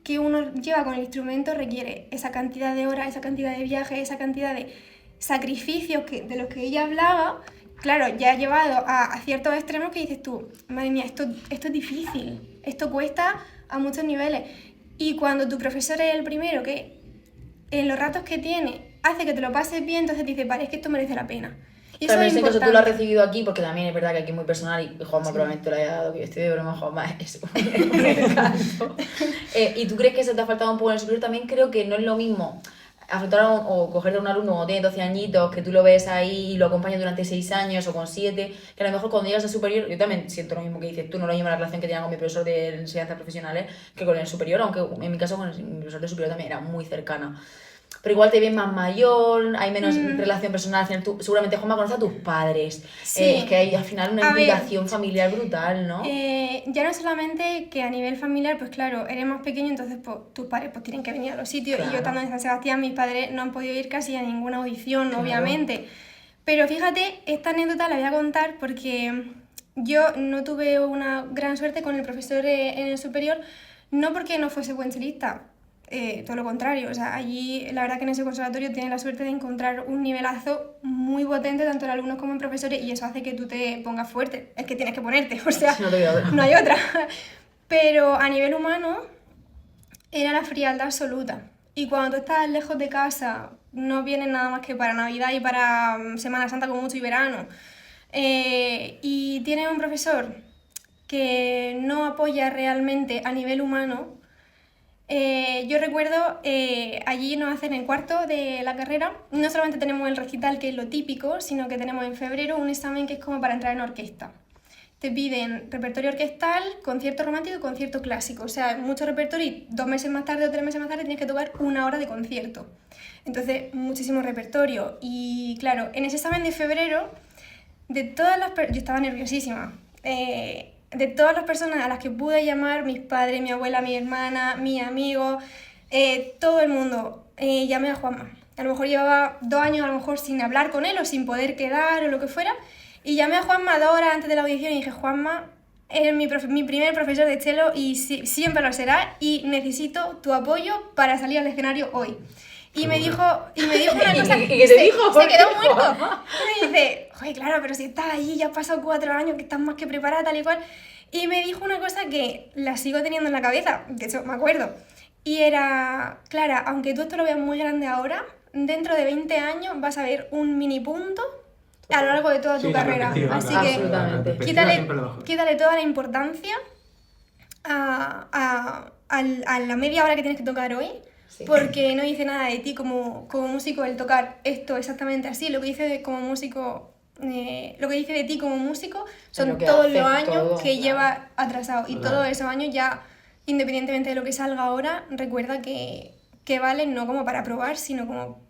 que uno lleva con el instrumento requiere esa cantidad de horas, esa cantidad de viajes, esa cantidad de sacrificios de los que ella hablaba, claro, ya llevado a ciertos extremos que dices tú, madre mía, esto es difícil, esto cuesta a muchos niveles. Y cuando tu profesor es el primero que en los ratos que tiene hace que te lo pases bien, entonces dices, vale, es que esto merece la pena. Y Pero en eso ese es caso tú importante. lo has recibido aquí, porque también es verdad que aquí es muy personal y Juanma probablemente lo haya dado, que yo estoy de broma, Juanma es un encanto. ¿Y tú crees que eso te ha faltado un poco en el superior? También creo que no es lo mismo afrontar o coger a un alumno cuando tiene 12 añitos, que tú lo ves ahí y lo acompañas durante 6 años o con 7, que a lo mejor cuando llegas al superior, yo también siento lo mismo que dices tú, no lo mismo la relación que tenía con mi profesor de enseñanzas profesionales que con el superior, aunque en mi caso con mi profesor de superior también era muy cercana. Pero igual te ves más mayor, hay menos relación personal, al final tú seguramente Juanma conoce a tus padres, Sí. Es que hay al final una A ver, implicación familiar brutal, ¿no? Ya no solamente que a nivel familiar, pues claro, eres más pequeño, entonces pues, tus padres pues, tienen que venir a los sitios. Claro. Y yo estando en San Sebastián, mis padres no han podido ir casi a ninguna audición, Claro. obviamente. Pero fíjate, esta anécdota la voy a contar porque yo no tuve una gran suerte con el profesor en el superior, no porque no fuese buen chelista, todo lo contrario. O sea, allí la verdad que en ese conservatorio tienes la suerte de encontrar un nivelazo muy potente tanto en alumnos como en profesores y eso hace que tú te pongas fuerte. Es que tienes que ponerte, o sea, Si no te queda otra. no hay otra. Pero a nivel humano era la frialdad absoluta. Y cuando tú estás lejos de casa, no vienes nada más que para Navidad y para Semana Santa como mucho y verano, y tienes un profesor que no apoya realmente a nivel humano. Yo recuerdo, allí nos hacen en cuarto de la carrera, no solamente tenemos el recital, que es lo típico, sino que tenemos en febrero un examen que es como para entrar en orquesta. Te piden repertorio orquestal, concierto romántico y concierto clásico. O sea, mucho repertorio y 2 meses más tarde o 3 meses más tarde tienes que tocar 1 hora de concierto. Entonces, muchísimo repertorio. Y claro, en ese examen de febrero, de todas las yo estaba nerviosísima. De todas las personas a las que pude llamar, mis padres, mi abuela, mi hermana, mis amigos, todo el mundo, llamé a Juanma. A lo mejor llevaba 2 años a lo mejor sin hablar con él o sin poder quedar o lo que fuera. Y llamé a Juanma 2 horas antes de la audición y dije, Juanma, eres mi primer profesor de cello y siempre lo será y necesito tu apoyo para salir al escenario hoy. Y me dijo una cosa, ¿Y qué te dijo? se quedó ¿Por qué, muerto. Juanma? Y me dice, joder, claro, pero si estás allí, ya has pasado 4 años, que estás más que preparada, tal y cual. Y me dijo una cosa que la sigo teniendo en la cabeza, de hecho, me acuerdo. Y era, Clara, aunque tú esto lo veas muy grande ahora, dentro de 20 años vas a ver un mini punto a lo largo de toda tu Sí, la carrera. perspectiva, Así claro, que absolutamente. la perspectiva siempre es lo mejor. quítale toda la importancia a la media hora que tienes que tocar hoy, Sí. porque no dice nada de ti como músico el tocar esto exactamente así. Lo que dice como músico, lo que dice de ti como músico son lo que todos hace, los años todo, que claro. llevas atrasado. Y Claro. todos esos años ya, independientemente de lo que salga ahora, recuerda que valen no como para probar, sino como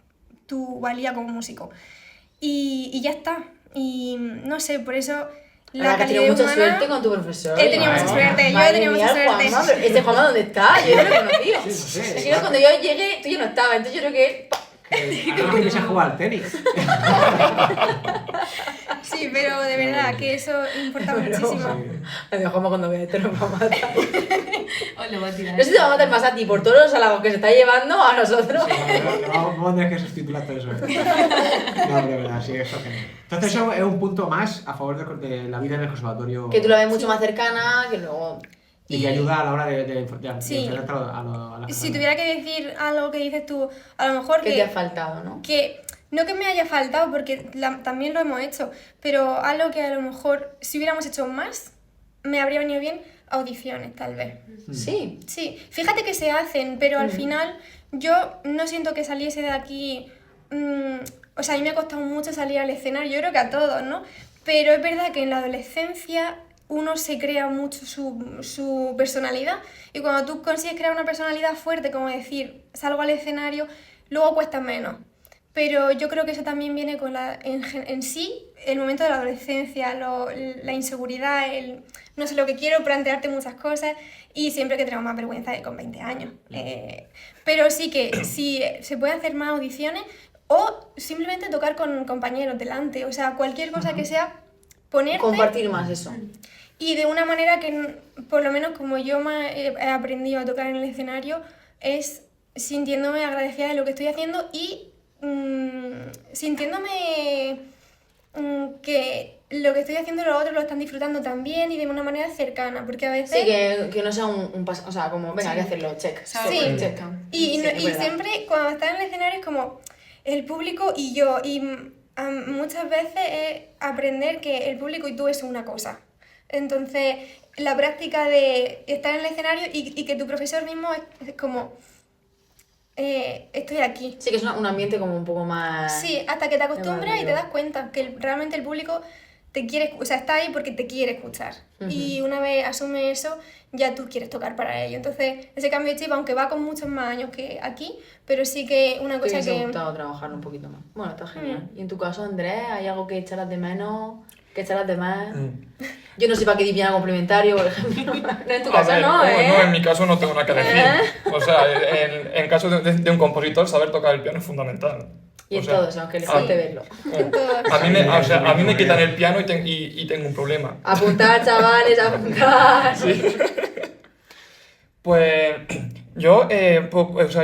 tu valía como músico. Y ya está. Y no sé, por eso la La que has calidad tenido mucha humana... suerte con tu profesor. He tenido ¿no? mucha suerte, yo he Madre tenido mía, mucha suerte. Juanma, pero ¿este Juanma dónde está? Yo no lo he conocido. Sí, no sé. Es que cuando yo llegué, tú ya no estabas, entonces yo creo que... Ahora que se juega al tenis. Sí, pero de verdad que eso importa Pero- muchísimo. Adiós, Juanma, cuando vea esto nos va a matar. Os lo voy a tirar. No sé si te va a matar más a ti por todos los halagos que se está llevando a nosotros. Vamos a tener que sustituir todo eso. No, pero de verdad, sí, eso genial. Entonces eso es un punto más a favor de la vida en el conservatorio. Que tú la ves mucho más cercana, que luego... Y que ayuda a la hora de Sí. enfrentarte a las Si tuviera que decir algo que dices tú, a lo mejor Que te ha faltado, ¿no? que no que me haya faltado, porque también lo hemos hecho, pero algo que a lo mejor si hubiéramos hecho más, me habría venido bien audiciones, tal vez. Sí. Sí, fíjate que se hacen, pero al final yo no siento que saliese de aquí... o sea, a mí me ha costado mucho salir al escenario, yo creo que a todos, ¿no? Pero es verdad que en la adolescencia uno se crea mucho su personalidad y cuando tú consigues crear una personalidad fuerte, como decir, salgo al escenario, luego cuesta menos. pero yo creo que eso también viene con en sí el momento de la adolescencia, la inseguridad, el no sé lo que quiero, plantearte muchas cosas y siempre que tenemos más vergüenza de con 20 años. Pero sí que si se puede hacer más audiciones o simplemente tocar con compañeros delante, o sea, cualquier cosa que sea ponerte... Compartir más eso. Y de una manera que, por lo menos como yo más he aprendido a tocar en el escenario, es sintiéndome agradecida de lo que estoy haciendo y sintiéndome que lo que estoy haciendo los otros lo están disfrutando también y de una manera cercana, porque a veces... Sí, que no sea un paso, o sea, como, venga, hay que hacerlo, check. Sí, check. y verdad. siempre cuando estás en el escenario es como el público y yo, y muchas veces es aprender que el público y tú es una cosa. Entonces, la práctica de estar en el escenario y que tu profesor mismo es como... estoy aquí. Sí, que es un ambiente como un poco más... Sí, hasta que te acostumbras y te das cuenta que realmente el público te quiere, o sea, está ahí porque te quiere escuchar. Y una vez asume eso, ya tú quieres tocar para ello. Entonces, ese cambio de chip, aunque va con muchos más años que aquí, pero sí que una cosa me ha que... gustado trabajarlo un poquito más. Bueno, está genial. ¿Y en tu caso, Andrés, hay algo que echaras de menos? ¿Que echaras de más? Yo no sé para qué di piano complementario, por ejemplo. No, en tu caso ver, no, ¿eh? No, en mi caso no tengo nada que decir. O sea, en caso de un compositor, saber tocar el piano es fundamental. Y O en sea, todo eso, aunque le falte verlo. a mí me quitan el piano y tengo un problema. Apuntar, chavales, apuntar. Pues yo,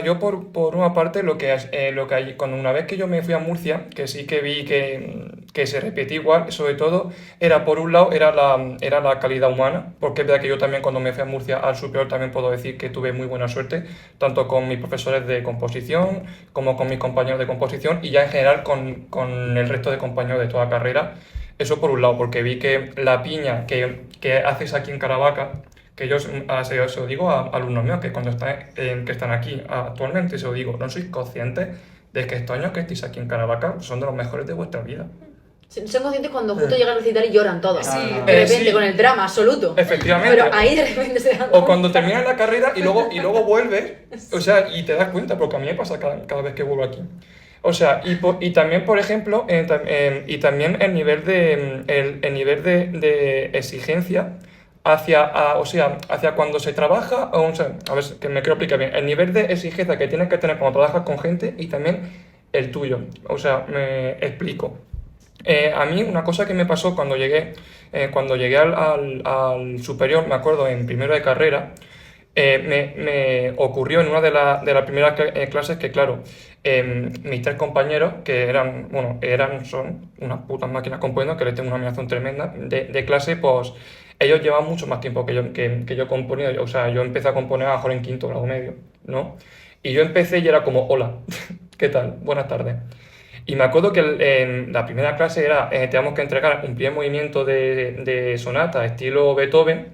yo por una parte lo que hay, cuando una vez que yo me fui a Murcia, que sí que vi que se repetía igual, sobre todo era por un lado era la calidad humana, porque es verdad que yo también cuando me fui a Murcia al superior también puedo decir que tuve muy buena suerte, tanto con mis profesores de composición como con mis compañeros de composición y ya en general con el resto de compañeros de toda carrera. Eso por un lado, porque vi que la piña que haces aquí en Caravaca, que yo se lo digo a alumnos míos que que están aquí actualmente, se lo digo, no sois conscientes de que estos años que estáis aquí en Caravaca son de los mejores de vuestra vida. Son conscientes cuando justo llegan a recitar y lloran todos. Sí. De repente, Sí. con el drama absoluto. Efectivamente. Pero ahí de repente se dan O cuando terminas la carrera y luego vuelves, o sea, y te das cuenta, porque a mí me pasa cada vez que vuelvo aquí. O sea, y también, por ejemplo, y también el nivel de exigencia hacia cuando se trabaja, o sea, a ver, que me quiero explicar bien, el nivel de exigencia que tienes que tener cuando trabajas con gente y también el tuyo. O sea, me explico. A mí una cosa que me pasó cuando llegué al superior, me acuerdo, en primero de carrera, me ocurrió en una de las primeras clases que, claro, mis tres compañeros, que son unas putas máquinas componiendo, que les tengo una admiración tremenda, de clase, pues ellos llevan mucho más tiempo que yo componiendo. O sea, yo empecé a componer a lo mejor en quinto grado medio, ¿no? Y yo empecé y era como, hola, ¿qué tal? Buenas tardes. Y me acuerdo que en la primera clase teníamos que entregar un primer movimiento de sonata estilo Beethoven.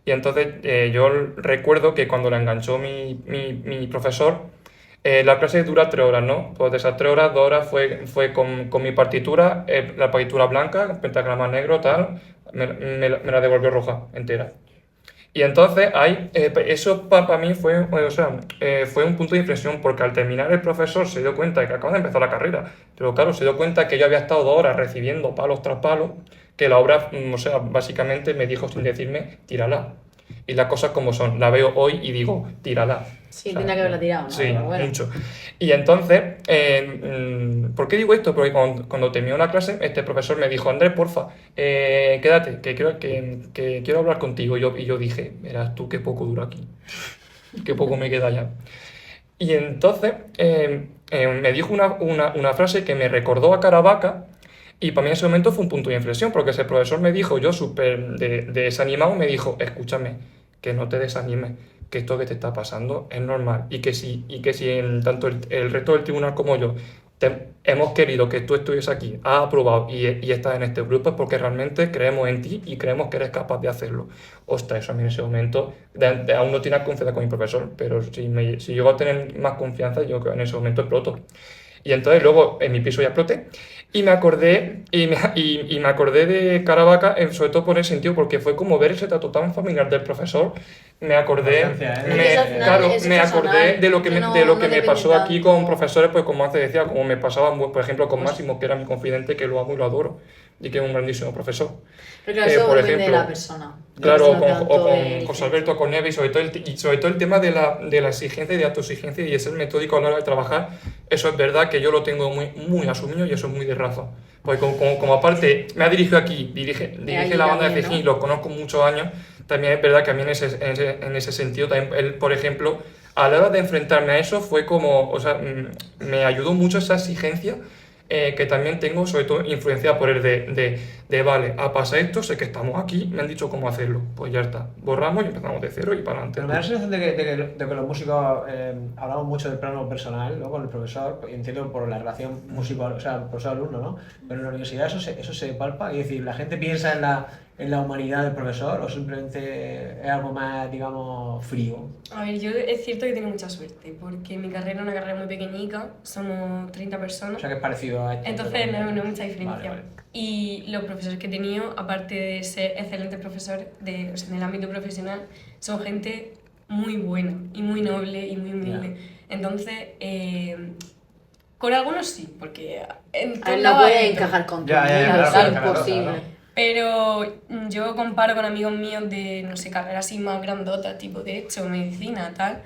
Y entonces yo recuerdo que cuando la enganchó mi profesor, la clase dura 3 horas, ¿no? Pues de esas 3 horas, 2 horas fue con mi partitura, la partitura blanca, pentagrama negro, tal, me la devolvió roja entera. Y entonces eso para mí fue un punto de inflexión, porque al terminar el profesor se dio cuenta de que acaba de empezar la carrera, pero claro, se dio cuenta que yo había estado 2 horas recibiendo palos tras palos, que la obra, básicamente me dijo sin decirme, tírala. Y las cosas como son, la veo hoy y digo, tírala. Sí, tenía que haberla tirado, ¿no? Sí, Pero bueno. mucho. Y entonces, ¿por qué digo esto? Porque cuando terminó la clase, este profesor me dijo, Andrés, porfa, quédate, que quiero hablar contigo. Y yo dije, verás tú qué poco duro aquí, qué poco me queda ya. Y entonces me dijo una frase que me recordó a Caravaca, y para mí en ese momento fue un punto de inflexión, porque ese profesor me dijo, yo súper desanimado, me dijo, escúchame, que no te desanimes, que esto que te está pasando es normal, y que si tanto el resto del tribunal como yo hemos querido que tú estuvies aquí, has aprobado y estás en este grupo, es porque realmente creemos en ti y creemos que eres capaz de hacerlo. Ostras, eso a mí en ese momento, aún no tenía confianza con mi profesor, pero si llego a tener más confianza, yo en ese momento exploto. Y entonces luego en mi piso ya exploté. Y me acordé, y me acordé de Caravaca, sobre todo por ese sentido, porque fue como ver ese trato tan familiar del profesor. Me acordé, Importancia, ¿eh? Es que al final claro, es me acordé personal, de lo que que me, no- de lo no que me depende pasó aquí tanto. con profesores, pues como antes decía, como me pasaba, por ejemplo, con Máximo, que era mi confidente, que lo amo y lo adoro, y que es un grandísimo profesor. Pero claro, eso por depende de ejemplo, la persona. Claro, No o tanto con el José centro. Alberto, con Neve, y sobre todo el tema de la exigencia y de autoexigencia y de ser metódico a la hora de trabajar, eso es verdad que yo lo tengo muy asumido y eso es muy de Rafa. Porque como aparte me ha dirigido aquí, dirige allí la banda de también, Cejín y ¿no? lo conozco muchos años, también es verdad que a mí en ese sentido, también él, por ejemplo, a la hora de enfrentarme a eso fue como, o sea, me ayudó mucho esa exigencia que también tengo, sobre todo influenciada por el de vale, ha pasado esto, sé que estamos aquí, me han dicho cómo hacerlo, pues ya está, borramos y empezamos de cero y para adelante. Pero me da la sensación de que los músicos hablamos mucho del plano personal, ¿no? Con el profesor, y entiendo por la relación músico, o sea, profesor-alumno, ¿no? Pero en la universidad eso se palpa, y es decir, la gente piensa en la humanidad del profesor o simplemente es algo más, digamos, frío. A ver, yo es cierto que tengo mucha suerte, porque mi carrera es una carrera muy pequeñica, somos 30 O personas, sea que es parecido a esto. entonces pero- no hay mucha diferencia. Vale. Y los profesores que he tenido, aparte de ser excelentes profesores o sea, en el ámbito profesional, son gente muy buena y muy noble y muy humilde. Entonces, con algunos sí, porque en A todos él no lados puede hay de todo. encajar con tu Ya, vida, claro, es claro, imposible. claro. Pero yo comparo con amigos míos de, no sé, carreras así más grandotas, tipo derecho, medicina, tal,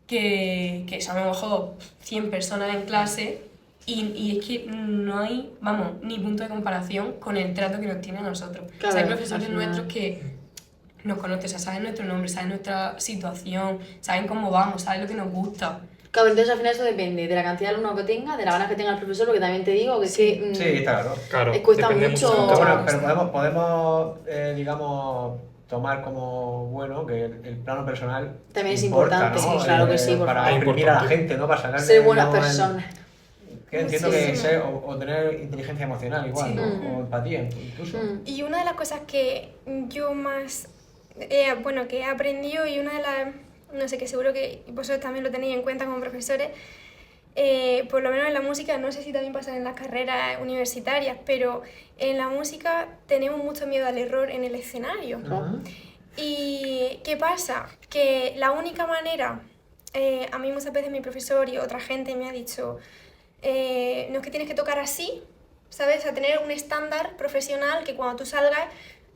que son a lo mejor 100 personas en clase y es que no hay, vamos, ni punto de comparación con el trato que nos tienen a nosotros. Claro, O sea, hay profesores al final. nuestros que nos conocen, o sea, saben nuestro nombre, saben nuestra situación, saben cómo vamos, saben lo que nos gusta. Claro, entonces al final eso depende de la cantidad de alumnos que tenga, de la ganas que tenga el profesor, porque también te digo que es que Sí, está claro. Claro, cuesta depende mucho. mucho. Pero bueno, pero podemos digamos, tomar como bueno que el plano personal También es importa, importante, ¿no? sí, claro que sí, por para favor. imprimir a la Importante. gente, ¿no? Para sacarle ser buenas digamos, personas. que entiendo Sí, que sí. ser o tener inteligencia emocional igual, Sí. ¿no? O empatía incluso. Y una de las cosas que yo más, bueno, que he aprendido y una de las, no sé, que seguro que vosotros también lo tenéis en cuenta como profesores, por lo menos en la música, no sé si también pasa en las carreras universitarias, pero en la música tenemos mucho miedo al error en el escenario. Ajá. ¿Y qué pasa? Que la única manera, a mí muchas veces mi profesor y otra gente me ha dicho, no es que tienes que tocar así, ¿sabes? A tener un estándar profesional que cuando tú salgas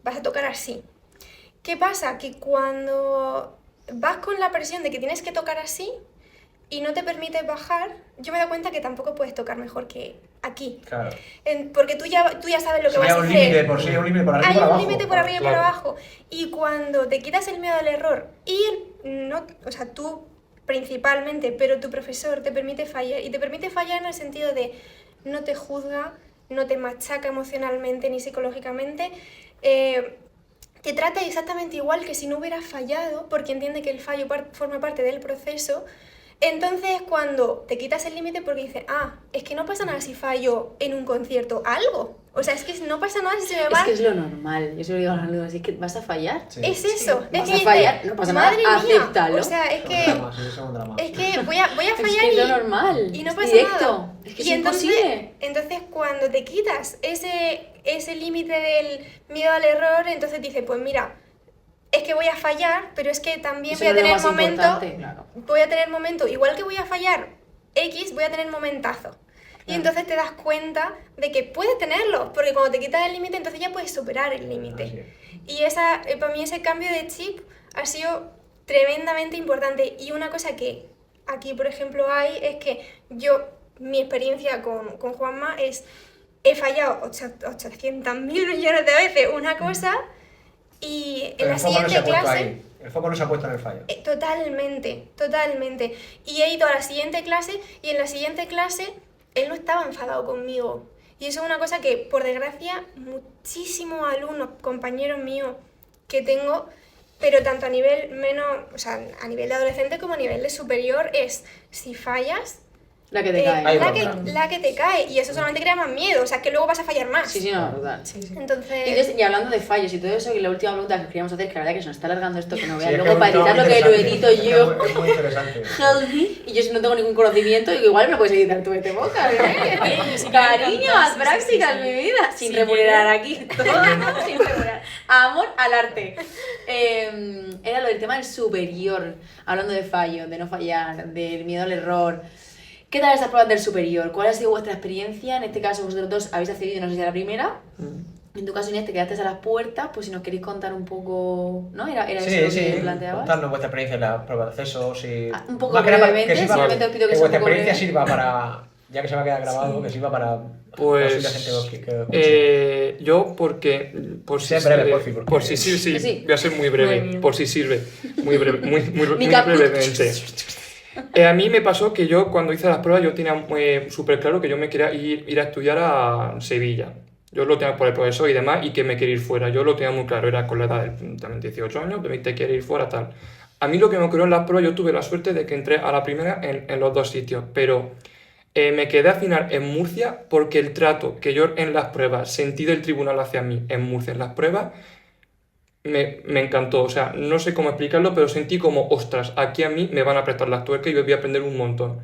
vas a tocar así. ¿Qué pasa? Que cuando vas con la presión de que tienes que tocar así y no te permites bajar, yo me doy cuenta que tampoco puedes tocar mejor que aquí. Claro. Porque tú ya sabes lo que Sí, vas a hay un hacer. límite por sí, un límite por arriba y Hay por un abajo. límite por arriba y por Claro. abajo. Y cuando te quitas el miedo al error y no, o sea, tú principalmente, pero tu profesor te permite fallar. Y te permite fallar en el sentido de no te juzga, no te machaca emocionalmente ni psicológicamente. Te trata exactamente igual que si no hubieras fallado, porque entiende que el fallo forma parte del proceso. Entonces, cuando te quitas el límite, porque dices, es que no pasa nada si fallo en un concierto, algo. O sea, es que no pasa nada si se me Es va. que es lo normal. Yo se lo digo a los alumnos, es que vas a fallar. Sí. Es eso. Es Vas que a dices, fallar, no pasa nada, madre mía. acéptalo. O sea, es Es un que, drama, sí, es un drama. voy a Es fallar que es lo y, normal. y no es pasa directo. nada. Es que Y es imposible. entonces, cuando te quitas ese límite del miedo al error, entonces dices, pues mira, es que voy a fallar, pero es que también Eso voy a es lo tener más momento, importante, claro. voy a tener momento, igual que voy a fallar X, voy a tener momentazo. Y entonces te das cuenta de que puedes tenerlo, porque cuando te quitas el límite, entonces ya puedes superar el límite. Y para mí ese cambio de chip ha sido tremendamente importante. Y una cosa que aquí, por ejemplo, hay es que mi experiencia con Juanma es, he fallado 800.000 millones de veces una cosa y en Pero la el foco no se siguiente ha puesto clase... ahí. El foco no se ha puesto en el fallo. Totalmente. Y he ido a la siguiente clase y en la siguiente clase él no estaba enfadado conmigo. Y eso es una cosa que, por desgracia, muchísimos alumnos, compañeros míos que tengo, pero tanto a nivel menos, o sea, a nivel de adolescente como a nivel de superior, es si fallas, La que te cae. Ahí la, va. la que te cae. Y eso solamente crea más miedo. O sea, que luego vas a fallar más. Sí, no, brutal. Entonces, Y hablando de fallos y todo eso, y la última pregunta que queríamos hacer, que la verdad que se nos está alargando esto, que no Sí, vean es luego que para es un tema editar lo que lo muy edito interesante. yo. Es muy interesante. Healthy, y yo si no tengo ningún conocimiento, digo, igual me lo puedes editar tú de te boca, ¿eh? Cariño, haz prácticas, mi vida. Sin remunerar aquí, todo sin remunerar. Amor al arte. Era lo del tema del superior, hablando de fallo, de no fallar, del miedo al error. ¿Qué tal estas pruebas del superior? ¿Cuál ha sido vuestra experiencia? En este caso, vosotros dos habéis accedido, no sé si a la primera. En tu caso, Inés, te quedaste a las puertas, pues si nos queréis contar un poco, ¿no? ¿Era eso lo que planteabas? Contarnos vuestra experiencia en la prueba de acceso, si... Un poco Más que nada brevemente, que sirva- simplemente os pido que que sea un vuestra poco experiencia breve. sirva para, ya que se va a quedar grabado, que sirva para Pues la gente que escuche. yo porque por si Sea breve, sirve, porfi, porque- por si sirve, sí, Sí. voy a ser muy breve, Muy bien. por si sirve, muy breve, muy Ni cap- brevemente. A mí me pasó que yo cuando hice las pruebas yo tenía súper claro que yo me quería ir a estudiar a Sevilla. Yo lo tenía por el profesor y demás y que me quería ir fuera. Yo lo tenía muy claro, era con la edad de también 18 años, te quiere ir fuera, tal. A mí lo que me ocurrió en las pruebas, yo tuve la suerte de que entré a la primera en los dos sitios, pero me quedé al final en Murcia porque el trato que yo en las pruebas sentí del tribunal hacia mí en Murcia en las pruebas me encantó. O sea, no sé cómo explicarlo, pero sentí como, ostras, aquí a mí me van a apretar las tuercas y yo voy a aprender un montón.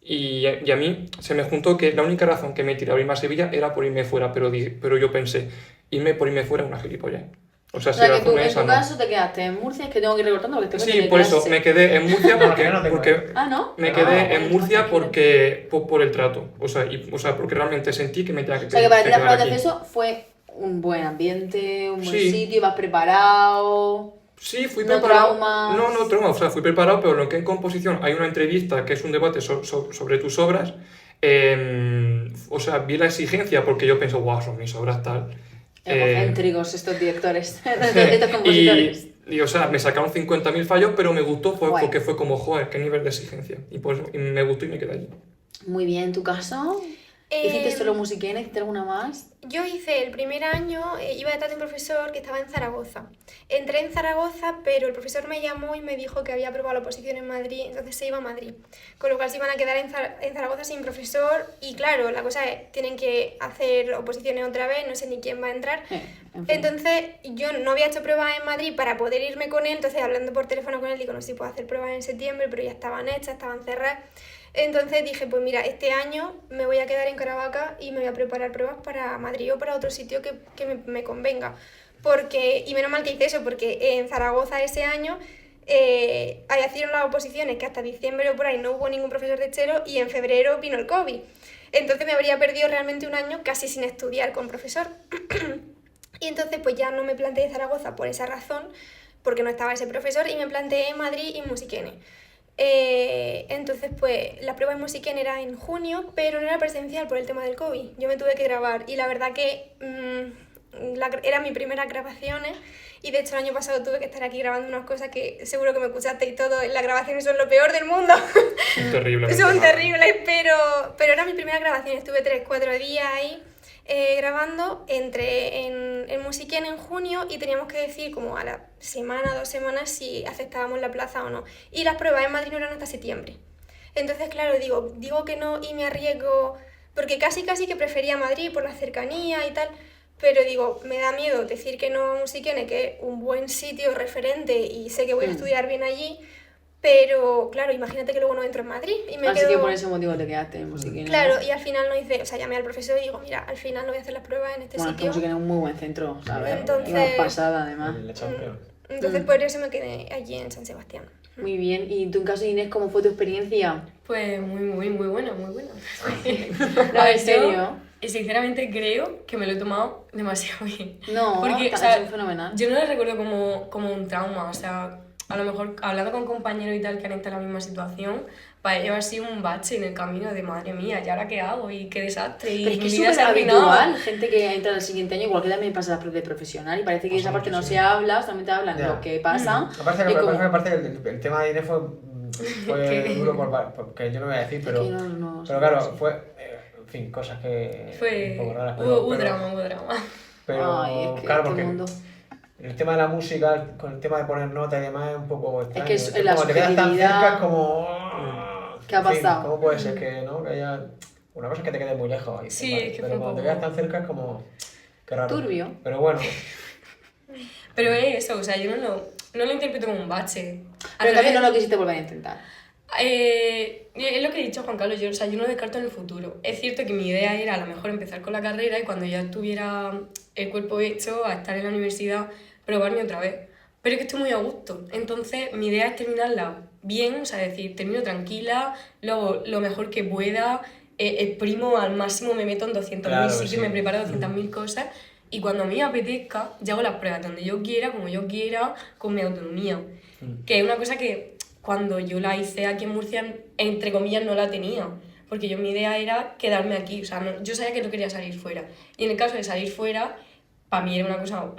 Y a mí se me juntó que la única razón que me tiraba a irme a Sevilla era por irme fuera, pero yo pensé, irme por irme fuera es una gilipollas. O sea, O si sea, la que tú, razón en es esa, tu no. caso te quedaste en Murcia, es que tengo que ir recortando porque te Sí, por eso, me quedé en Murcia porque, No, no tengo. porque Ah, ¿no? me Ah, quedé bueno, en Murcia imagínate. porque por el trato. O sea, porque realmente sentí que me tenía que O sea, que para ti la quedar prueba de aquí. acceso fue un buen ambiente, un buen Sí. sitio, ibas preparado. Sí, fui No preparado. traumas. No trauma, o sea, fui preparado, pero lo que en composición hay una entrevista que es un debate sobre tus obras. O sea, vi la exigencia porque yo pienso, wow, son mis obras tal. Egocéntricos estos directores, estos compositores. Y, o sea, me sacaron 50.000 fallos, pero me gustó Guay. porque fue como, joder, qué nivel de exigencia. Y pues y me gustó y me quedé allí. Muy bien, ¿en tu caso? ¿Hiciste solo musiquena? ¿Hiciste alguna más? yo hice el primer año, iba detrás de un profesor que estaba en Zaragoza. Entré en Zaragoza, pero el profesor me llamó y me dijo que había aprobado la oposición en Madrid, entonces se iba a Madrid. Con lo cual se iban a quedar en Zaragoza sin profesor y claro, la cosa es, tienen que hacer oposiciones otra vez, no sé ni quién va a entrar. En fin. Entonces yo no había hecho pruebas en Madrid para poder irme con él, entonces hablando por teléfono con él digo, no sé si puedo hacer pruebas en septiembre, pero ya estaban hechas, estaban cerradas. Entonces dije, pues mira, este año me voy a quedar en Caravaca y me voy a preparar pruebas para Madrid o para otro sitio que me convenga. Porque, y menos mal que hice eso, porque en Zaragoza ese año hicieron las oposiciones que hasta diciembre o por ahí no hubo ningún profesor de cello y en febrero vino el COVID. Entonces me habría perdido realmente un año casi sin estudiar con profesor. Y entonces pues ya no me planteé Zaragoza por esa razón, porque no estaba ese profesor, y me planteé Madrid y Musiquene. Entonces pues la prueba en Musiquene era en junio, pero no era presencial por el tema del COVID. Yo me tuve que grabar y la verdad que eran mis primeras grabaciones y de hecho el año pasado tuve que estar aquí grabando unas cosas que seguro que me escuchaste y todo, las grabaciones son lo peor del mundo. Terrible. Son terribles, pero era mi primera grabación, estuve 3-4 días ahí grabando, entré en Musiquén en junio y teníamos que decir como a la semana, 2 semanas si aceptábamos la plaza o no. Y las pruebas en Madrid no eran hasta septiembre. Entonces, claro, digo que no y me arriesgo, porque casi que prefería Madrid por la cercanía y tal, pero digo, me da miedo decir que no a Musiquén, que es un buen sitio referente y sé que voy a estudiar bien allí. Pero, claro, imagínate que luego no entro en Madrid y me Así quedo... que por ese motivo te quedaste en musiquena. Claro, y al final no hice... O sea, llamé al profesor y digo, mira, al final no voy a hacer las pruebas en este Bueno, es que sitio. musiquena es un muy buen centro, ¿sabes? Entonces- Una pasada, además. El champion. Entonces por eso me quedé allí en San Sebastián. Muy bien. ¿Y tú en caso, Inés, cómo fue tu experiencia? Pues muy buena, muy buena. No, A ver, ¿en serio? yo, sinceramente creo que me lo he tomado demasiado bien. No, Porque, está- o sea, es fenomenal. yo no lo recuerdo como un trauma, o sea, a lo mejor hablando con compañeros y tal que han estado en la misma situación, para ellos ha sido un bache en el camino de madre mía, ¿y ahora qué hago? Y qué desastre, y Pero es que mi es vida súper se ha arruinado. habitual, gente que entra al siguiente año, igual que también pasa de profesional, y parece que esa parte no se habla, solamente hablan de Ya. lo que pasa. Aparte y como- que el tema de Inés fue ¿Qué? duro porque yo no voy a decir, pero, Es que no pero claro, fue, en fin, cosas que Fue... un poco raras, Hubo drama. pero Ay, es que claro, este porque mundo. el tema de la música, con el tema de poner notas y demás es un poco extraño. que es Entonces, la como te quedas tan subjetividad. cerca es como... ¿Qué ha en fin, pasado? ¿cómo puede ser que, ¿no? que haya... Una cosa es que te quedes muy lejos, ahí, Sí, vale, es que pero fue un cuando te poco- quedas tan cerca es como... Qué raro. Turbio. Pero bueno, Pero es eso, o sea, yo no lo interpreto como un bache. Al Pero también revés, no lo quisiste volver a intentar. es lo que he dicho a Juan Carlos, o sea, yo no descarto en el futuro. Es cierto que mi idea era a lo mejor empezar con la carrera y cuando ya tuviera el cuerpo hecho, a estar en la universidad, probarme otra vez. Pero es que estoy muy a gusto, entonces mi idea es terminarla bien, o sea, decir, termino tranquila, luego lo mejor que pueda, exprimo al máximo, me meto en 200.000 Claro, sitios, sí. me preparo 200.000 cosas y cuando a mí me apetezca, ya hago las pruebas donde yo quiera, como yo quiera, con mi autonomía. Que es una cosa que cuando yo la hice aquí en Murcia, entre comillas, no la tenía. Porque mi idea era quedarme aquí. O sea, yo sabía que no quería salir fuera. Y en el caso de salir fuera, para mí era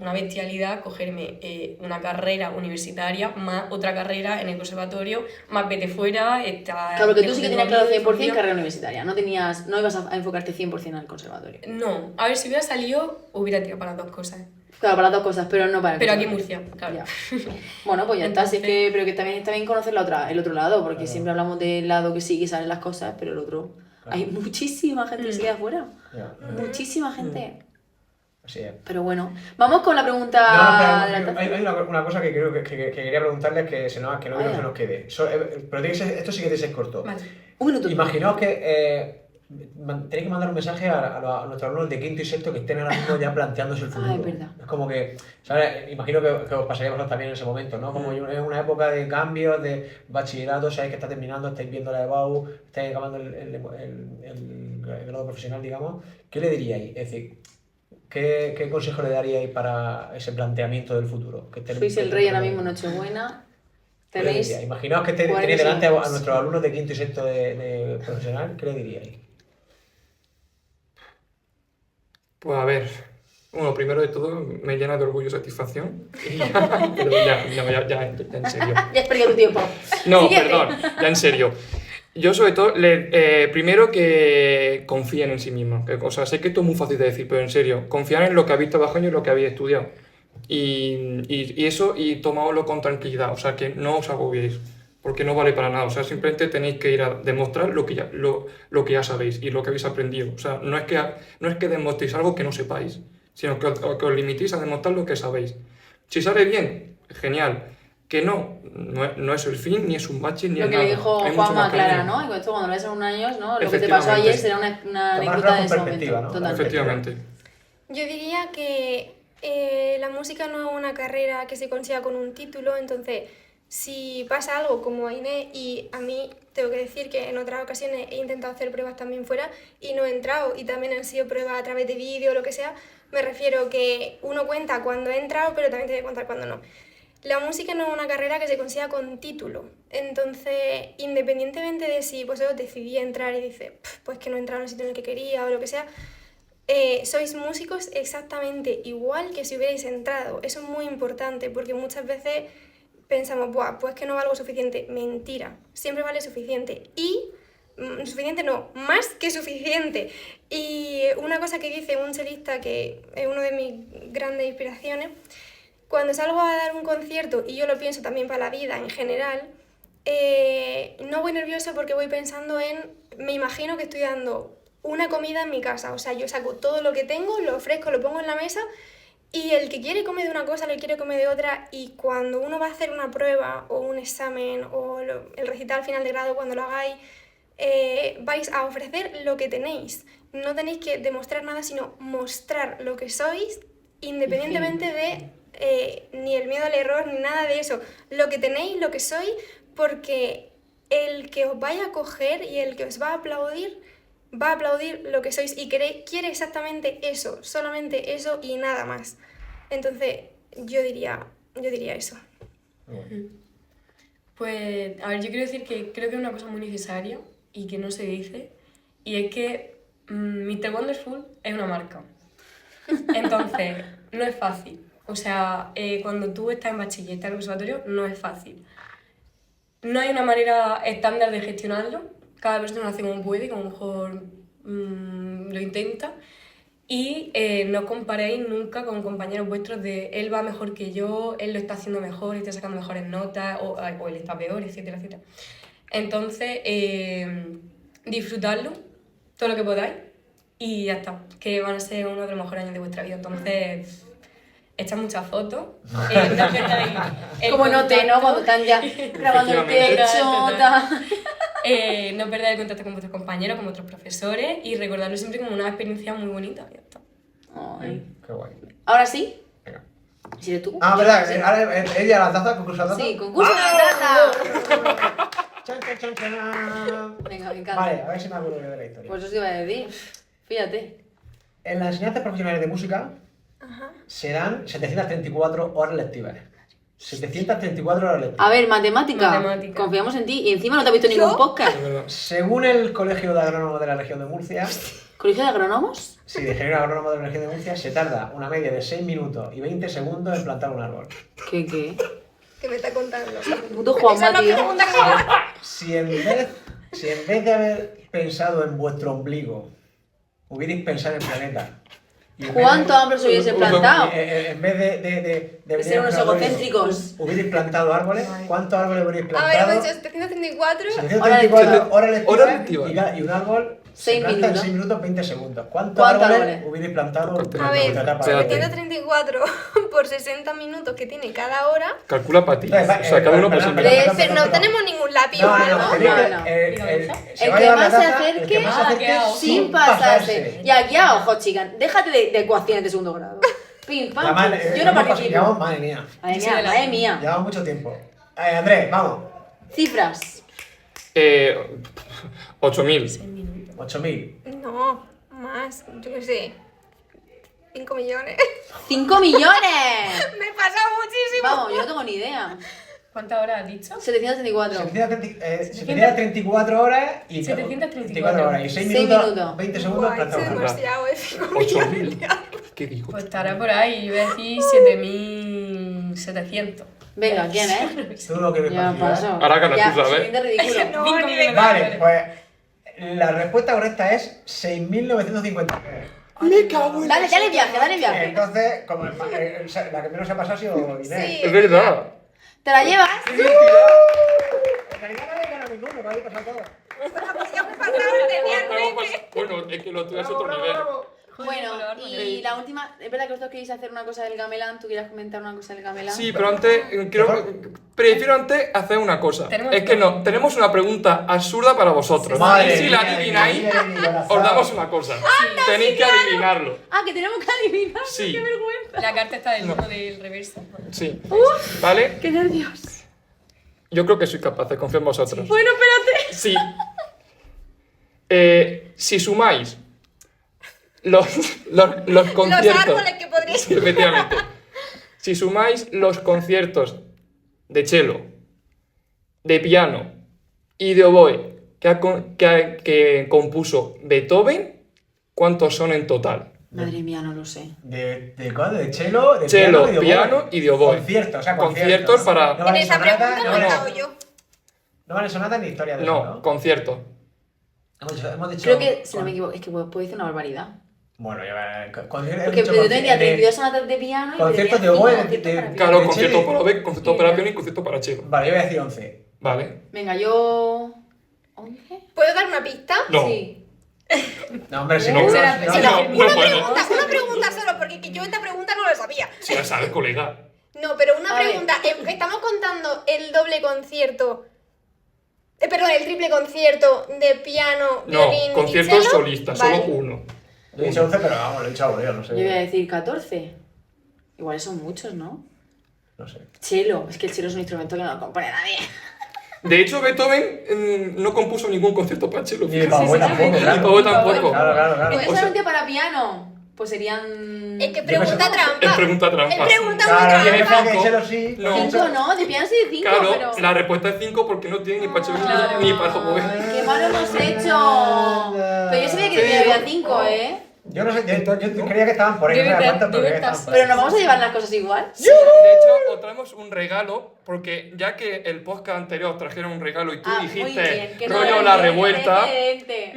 una bestialidad cogerme una carrera universitaria más otra carrera en el conservatorio, más vete fuera, estar... Claro, porque tú sí que tenías claro 100% familia. carrera universitaria, no ibas a enfocarte 100% al conservatorio. No, a ver, si hubiera salido, hubiera tirado para las dos cosas. Claro, para las dos cosas, pero no para el Pero aquí en conservatorio. Murcia, claro. Ya. Bueno, pues ya está, si es Entonces- que, pero que también está bien conocer el otro lado, porque Claro. siempre hablamos del lado que sí que salen las cosas, pero el otro... Claro. Hay muchísima gente que se queda afuera. ya, Muchísima gente. así es. Pero bueno, vamos con la pregunta No, de la espera, taza. hay una cosa que creo que quería preguntarles que no quiero que Vaya. nos quede. Pero tiene que ser, esto sí que tiene que ser corto. Vale. Un minuto. Imaginaos que tenéis que mandar un mensaje a nuestros alumnos de quinto y sexto que estén ahora mismo ya planteándose el futuro. Ah, es verdad. Es como que, ¿sabes? Imagino que os pasaría a vosotros también en ese momento, ¿no? Como es una época de cambios, de bachillerato, sabéis que está terminando, estáis viendo la EBAU, estáis acabando el grado profesional, digamos. ¿Qué le diríais? Es decir, ¿qué consejo le daríais para ese planteamiento del futuro? Sois el rey ahora mismo, Nochebuena. ¿Qué le Tenéis... diríais? Imaginaos que 40 tenéis delante a segundos. nuestros alumnos de quinto y sexto de profesional, ¿qué le diríais? Pues a ver, bueno, primero de todo me llena de orgullo y satisfacción. Y ya, pero ya en serio. Ya has perdido tu tiempo. No, Siguiente. perdón, ya en serio. Yo sobre todo, primero que confíen en sí mismos. O sea, sé que esto es muy fácil de decir, pero en serio, confiar en lo que habéis trabajado y en lo que habéis estudiado. Y eso, y tomáoslo con tranquilidad, o sea, que no os agobiéis, porque no vale para nada. O sea, simplemente tenéis que ir a demostrar lo que ya sabéis y lo que habéis aprendido. O sea, no es que demostréis algo que no sepáis, sino que os limitéis a demostrar lo que sabéis. Si sale bien, genial. Que no es el fin, ni es un bache, ni Lo es que nada. le dijo Hay mucho Juanma más Clara, camino. ¿no? Y con esto cuando lo ves en un año, ¿no? Lo que te pasó Efectivamente. ayer será una anécdota de ese perspectiva, momento. ¿no? Totalmente. Efectivamente. Yo diría que la música no es una carrera que se consiga con un título, entonces si pasa algo como a Inés, y a mí tengo que decir que en otras ocasiones he intentado hacer pruebas también fuera y no he entrado, y también han sido pruebas a través de vídeo o lo que sea, me refiero que uno cuenta cuando he entrado, pero también tiene que contar cuando no. La música no es una carrera que se consiga con título, entonces independientemente de si vosotros decidí entrar y dices, pues que no he entrado en el sitio en el que quería o lo que sea, sois músicos exactamente igual que si hubierais entrado. Eso es muy importante porque muchas veces pensamos, buah, pues que no valgo suficiente. Mentira, siempre vale suficiente. Y suficiente no, más que suficiente. Y una cosa que dice un chelista que es una de mis grandes inspiraciones, cuando salgo a dar un concierto, y yo lo pienso también para la vida en general, no voy nerviosa porque voy pensando me imagino que estoy dando una comida en mi casa, o sea, yo saco todo lo que tengo, lo ofrezco, lo pongo en la mesa, y el que quiere comer de una cosa, el que quiere comer de otra, y cuando uno va a hacer una prueba o un examen o el recital final de grado, cuando lo hagáis, vais a ofrecer lo que tenéis. No tenéis que demostrar nada, sino mostrar lo que sois, independientemente de ni el miedo al error, ni nada de eso. Lo que tenéis, lo que sois, porque el que os vaya a coger y el que os va a aplaudir lo que sois y quiere exactamente eso, solamente eso y nada más. Entonces, yo diría eso. Pues, a ver, yo quiero decir que creo que es una cosa muy necesaria y que no se dice, y es que Mr. Wonderful es una marca. Entonces, no es fácil. O sea, cuando tú estás en bachiller, estás en el conservatorio, no es fácil. No hay una manera estándar de gestionarlo. Cada persona lo hace como puede, como mejor lo intenta. Y no os comparéis nunca con compañeros vuestros de él va mejor que yo, él lo está haciendo mejor, está sacando mejores notas, o él está peor, etcétera, etcétera. Entonces, disfrutarlo todo lo que podáis y ya está, que van a ser uno de los mejores años de vuestra vida. Entonces, echad muchas fotos. No perdáis el Como noté, ¿no? contacto. Cuando están ya grabando el Efectivamente. techo, tal. No perdáis el contacto con vuestros compañeros, con vuestros profesores y recordarlo siempre como una experiencia muy bonita. Ya está. Ay. Qué guay. Ahora sí. Venga. ¿Si eres tú? Ah, ¿verdad? Ahora ella la taza, concurso de la taza. Sí, concurso de la taza. Chan, chan, chan, chan. Venga, me encanta. Vale, a ver si me acuerdo yo de la historia. Pues eso te iba a decir. Fíjate. En las enseñanzas profesionales de música se dan 734 horas lectivas. 734 horas lectivas. A ver, matemática. Matemática. Confiamos en ti. Y encima no te has visto ningún podcast. Es verdad. Según el Colegio de Agrónomos de la Región de Murcia, ¿Colegio de agrónomos? si de ingeniero agrónomo de la Región de Murcia, se tarda una media de 6 minutos y 20 segundos en plantar un árbol. ¿Qué? ¿Qué me está contando? Puto Esa Juanma, es la tío. pregunta que me hago. Si en vez de haber pensado en vuestro ombligo, hubierais pensado en el planeta. y en vez ¿Cuánto hambre os hubiese plantado? En vez de De ser venir unos a un laboratorio, egocéntricos. Hubierais plantado árboles. ¿Cuántos árboles hubierais A plantado? ver, pues 734. 734 horas lectivas Horas lectivas. y un árbol se 6 planta en minutos. 6 minutos 20 segundos. ¿Cuántos ¿Cuántos árboles árboles? hubierais plantado A durante ver, vuestra etapa? Espérate. 734 por 60 minutos que tiene cada hora. Calcula para ti. Entonces, O sea, cada uno por perdón, sí perdón, mismo. perdón. No tenemos ningún lápiz o No, algo. tenéis que- No. se El va a que llevar la más se taza, el que acerque, más se acerque sin pasarse. Y aquí a ojo, chicas. Déjate de ecuaciones de segundo grado. Pim, pam. Además, Yo no llevamos- participo. llevamos- madre mía. Madre mía, madre mía. Llevamos mucho tiempo. Andrés, vamos. Cifras. 8.000. 8.000. No, más, yo qué sé. 5 millones. 5 millones. Me pasa muchísimo. Vamos, yo no tengo ni idea. ¿Cuántas horas has dicho? 734. 734 horas y 734 horas y 6 Seis minutos, minutos. 20 segundos Guay, plantamos es un árbol. demasiado, 5 millones. 8.000. ¿Qué dijo? Pues estará por ahí, yo voy a decir 7.700. Venga, ¿quién es? Tú lo que me Ya participar. pasó. Ahora ganas Ya, tú, ¿sabes? siguiente ridículo. No, Cinco ni millones. de- Vale, pues la respuesta correcta es 6.953. Me cago en... Dale, dale viaje, dale viaje. Entonces, como la que menos se ha pasado ha sido Inés. Sí. Es verdad. ¿Te la llevas? En realidad no le gana ninguno, me habéis pasado todo. Bueno, es que lo tuyo es otro nivel. Bueno, y la última, es verdad que vosotros queréis hacer una cosa del gamelán, tú quieras comentar una cosa del gamelán. Sí, pero antes, prefiero antes hacer una cosa. Tenemos Es que no, tenemos una pregunta absurda para vosotros. Madre Y si la mía, adivináis, mira, mira, os damos una cosa. Tenéis que adivinarlo. Ah, que tenemos que adivinar. Sí. Qué vergüenza. La carta está del mismo del reverso. Sí. ¿Vale? Qué nervios. Yo creo que soy capaz, confío en vosotros. Bueno, espérate. Sí. Si sumáis los conciertos... Los árboles que podríais. Sí, efectivamente. Si sumáis los conciertos de cello, de piano y de oboe que compuso Beethoven, ¿cuántos son en total? Madre mía, no lo sé. ¿De cuándo? ¿De cello? De Cello, de oboe. piano y de oboe. Conciertos, o sea, Conciertos para... No En vale esa sonata, pregunta no no he vale, estado yo. no vale sonata ni historia de eso, No, ¿no? conciertos. Hemos dicho... Creo que, si no me equivoco, es que puedo decir una barbaridad. Bueno, ya Porque yo tenía 32 sonatas de piano y conciertos de tenía oboe, 5 conciertos de- para piano. Claro, de concierto cello. para oboe, concierto para piano y concierto para cello. Vale, yo voy a decir 11. ¿Vale? Venga, yo... ¿11? ¿Puedo dar una pista? No. Sí. No, hombre, si No, no... será- no, sí, no. no Una puedes. pregunta, una pregunta solo, porque yo esta pregunta no lo sabía. Si la sabes, colega. No, pero una A ver. pregunta. Estamos contando el doble concierto. Perdón, el triple concierto de piano, No, violín y conciertos cello. solistas, Vale. solo uno. Yo he dicho 11, pero vamos, lo he dicho aburrido, no sé. Yo voy a decir 14. Igual son muchos, ¿no? No sé. Chelo. Es que el chelo es un instrumento que no lo compone nadie. De hecho, Beethoven no compuso ningún concierto para cello. Ni para oboe tampoco, Ni claro. para oboe tampoco. Claro, claro, claro. Entonces o sea- solamente para piano. Pues serían... Es que Yo pregunta pensaba- trampa. Es pregunta trampa. Es pregunta Claro, muy tiene trampa. que cinco. cello sí. No. 5 no, de piano sí de 5, Claro, pero... la respuesta es 5 porque no tiene ni para cello Claro. ni para oboe. ¡Qué malo hemos hecho! Pero yo sabía que había 5, ¿eh? Yo no sé, yo creía que estaban por ahí, no sé Debe cuántos, pero creía que estar- estaban por ahí. Pero nos vamos a llevar las cosas igual. Sí, de hecho, os traemos un regalo, porque ya que el podcast anterior trajeron un regalo y tú Ah, muy dijiste bien, que rollo no, la bien, revuelta, excelente.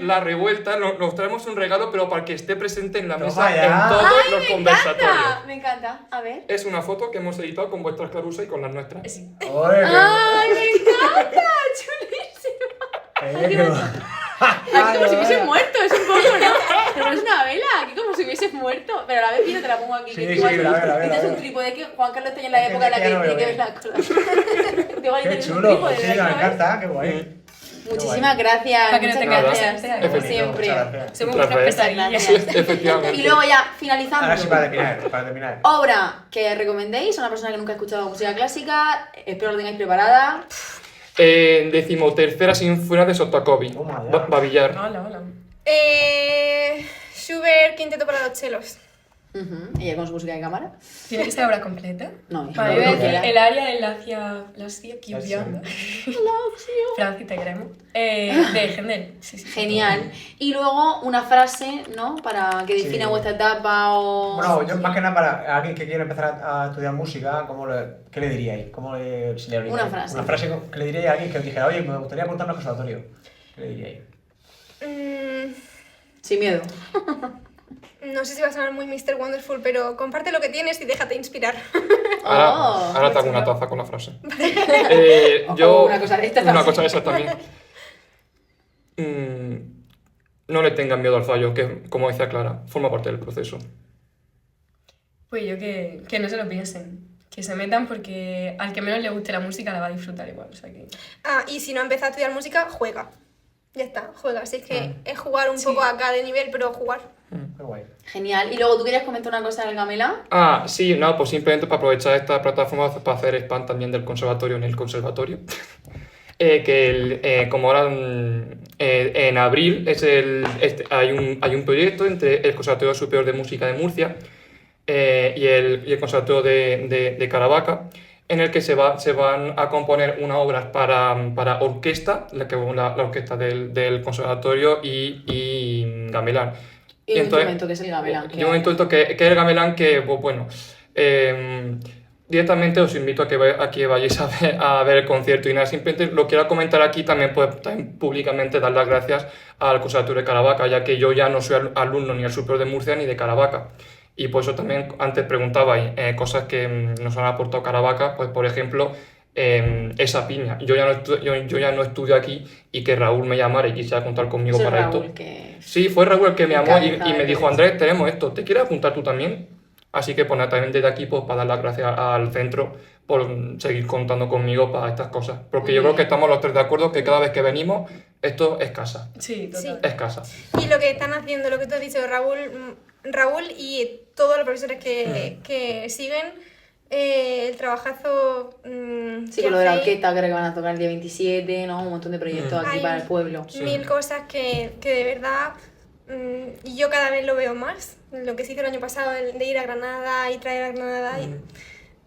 nos traemos un regalo, pero para que esté presente en la Toma mesa ya. en todos los conversatorios. ¡Ah! Me encanta. A ver. Es una foto que hemos editado con vuestras carusas y con las nuestras. Sí. Oye, ¡Ay, me encanta! ¡Chulísimo! Aquí como si hubieses muerto, es un poco, ¿no? Pero es una vela, aquí como si hubieses muerto. Pero a la vez mira, te la pongo aquí. Sí, que sí, igual la veo, este es un trípode que Juan Carlos tenía en la época en la que no me lo tiene que ver veo. las cosas. Igual Qué tienes un chulo, trípode, sí, ¿verdad que me lo ves? encanta, qué guay. Muchísimas gracias, Para que no muchas te quedes gracias, presente, como ¿no? siempre. Muchas gracias. Somos Un unas placer. pesadillas. Efectivamente. Y luego ya, finalizando. Ahora sí, para terminar. Obra que recomendéis a una persona que nunca ha escuchado música clásica, espero lo tengáis preparada. 13ª Sinfonía de Sostakovich, Toma ya. Babillar. Hola, hola. Schubert, Quinteto para los chelos. Ella con su música de cámara. ¿Tiene que ser obra completa? No, Vale, no, iba a no, decir no. el área de Lacia Kiubianda. Francis, te queremos. De Händel. Sí, sí. Genial. Y luego una frase, ¿no? Para que defina Sí. vuestra etapa o... Bueno, yo más que nada para alguien que quiere empezar a estudiar música, ¿qué le diríais? Si le Una frase. Una frase que le diríais a alguien que os dijera, oye, me gustaría apuntarme al conservatorio. ¿Qué le diríais? Sin miedo. No sé si va a sonar muy Mr. Wonderful, pero comparte lo que tienes y déjate inspirar. Ahora te hago una taza con la frase. O una cosa de esta Una también. cosa de esa también. No le tengan miedo al fallo, que, como decía Clara, forma parte del proceso. Pues yo que no se lo piensen. Que se metan porque al que menos le guste la música la va a disfrutar igual. O sea que... Y si no empieza a estudiar música, juega. Ya está, juega. Así es que es jugar un poco acá de nivel, pero jugar. Qué guay. Genial. Y luego, ¿tú querías comentar una cosa del Gamela? Sí, no, pues simplemente para aprovechar esta plataforma para hacer spam también del conservatorio en el conservatorio. Como ahora en abril hay un proyecto entre el Conservatorio Superior de Música de Murcia y el Conservatorio de Caravaca, en el que se van a componer unas obras para orquesta, la orquesta del conservatorio y gamelán. Y un entonces, instrumento que es el gamelán. Y un instrumento que es el gamelán que, pues, bueno, directamente os invito a que vayáis a ver el concierto y nada, simplemente lo quiero comentar aquí también, pues, también públicamente dar las gracias al Conservatorio de Caravaca, ya que yo ya no soy alumno ni del Superior de Murcia ni de Caravaca. Y por eso también antes preguntabais cosas que nos han aportado Caravaca, pues por ejemplo, esa piña. Yo ya no estudio aquí y que Raúl me llamara y quisiera contar conmigo para Raúl, esto. que... Sí, fue Raúl el que me llamó y cabeza me de dijo, todo Andrés, tenemos esto, ¿te quieres apuntar tú también? Así que pues nada, también desde aquí pues, para dar las gracias al centro por seguir contando conmigo para estas cosas. Porque yo creo que estamos los tres de acuerdo que cada vez que venimos, esto es casa. Sí, total. Es casa. Y lo que están haciendo, lo que tú has dicho, Raúl y todos los profesores que siguen, el trabajazo Sí, que con lo de la hacéis, orquesta, creo que van a tocar el día 27, ¿no? Un montón de proyectos aquí Hay para el pueblo. mil cosas que de verdad yo cada vez lo veo más. Lo que se hizo el año pasado de ir a Granada y traer a Granada y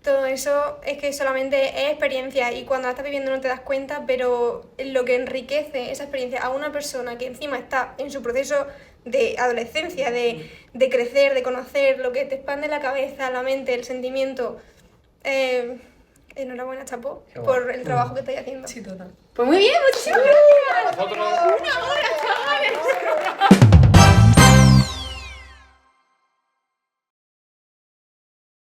todo eso es que solamente es experiencia y cuando la estás viviendo no te das cuenta, pero lo que enriquece esa experiencia a una persona que encima está en su proceso de adolescencia, de crecer, de conocer, lo que te expande la cabeza, la mente, el sentimiento. Enhorabuena, Chapo, Qué guay. por el trabajo que estáis haciendo. Sí, total. Pues muy bien, muchísimas gracias. Nosotros- Una hora, chavales.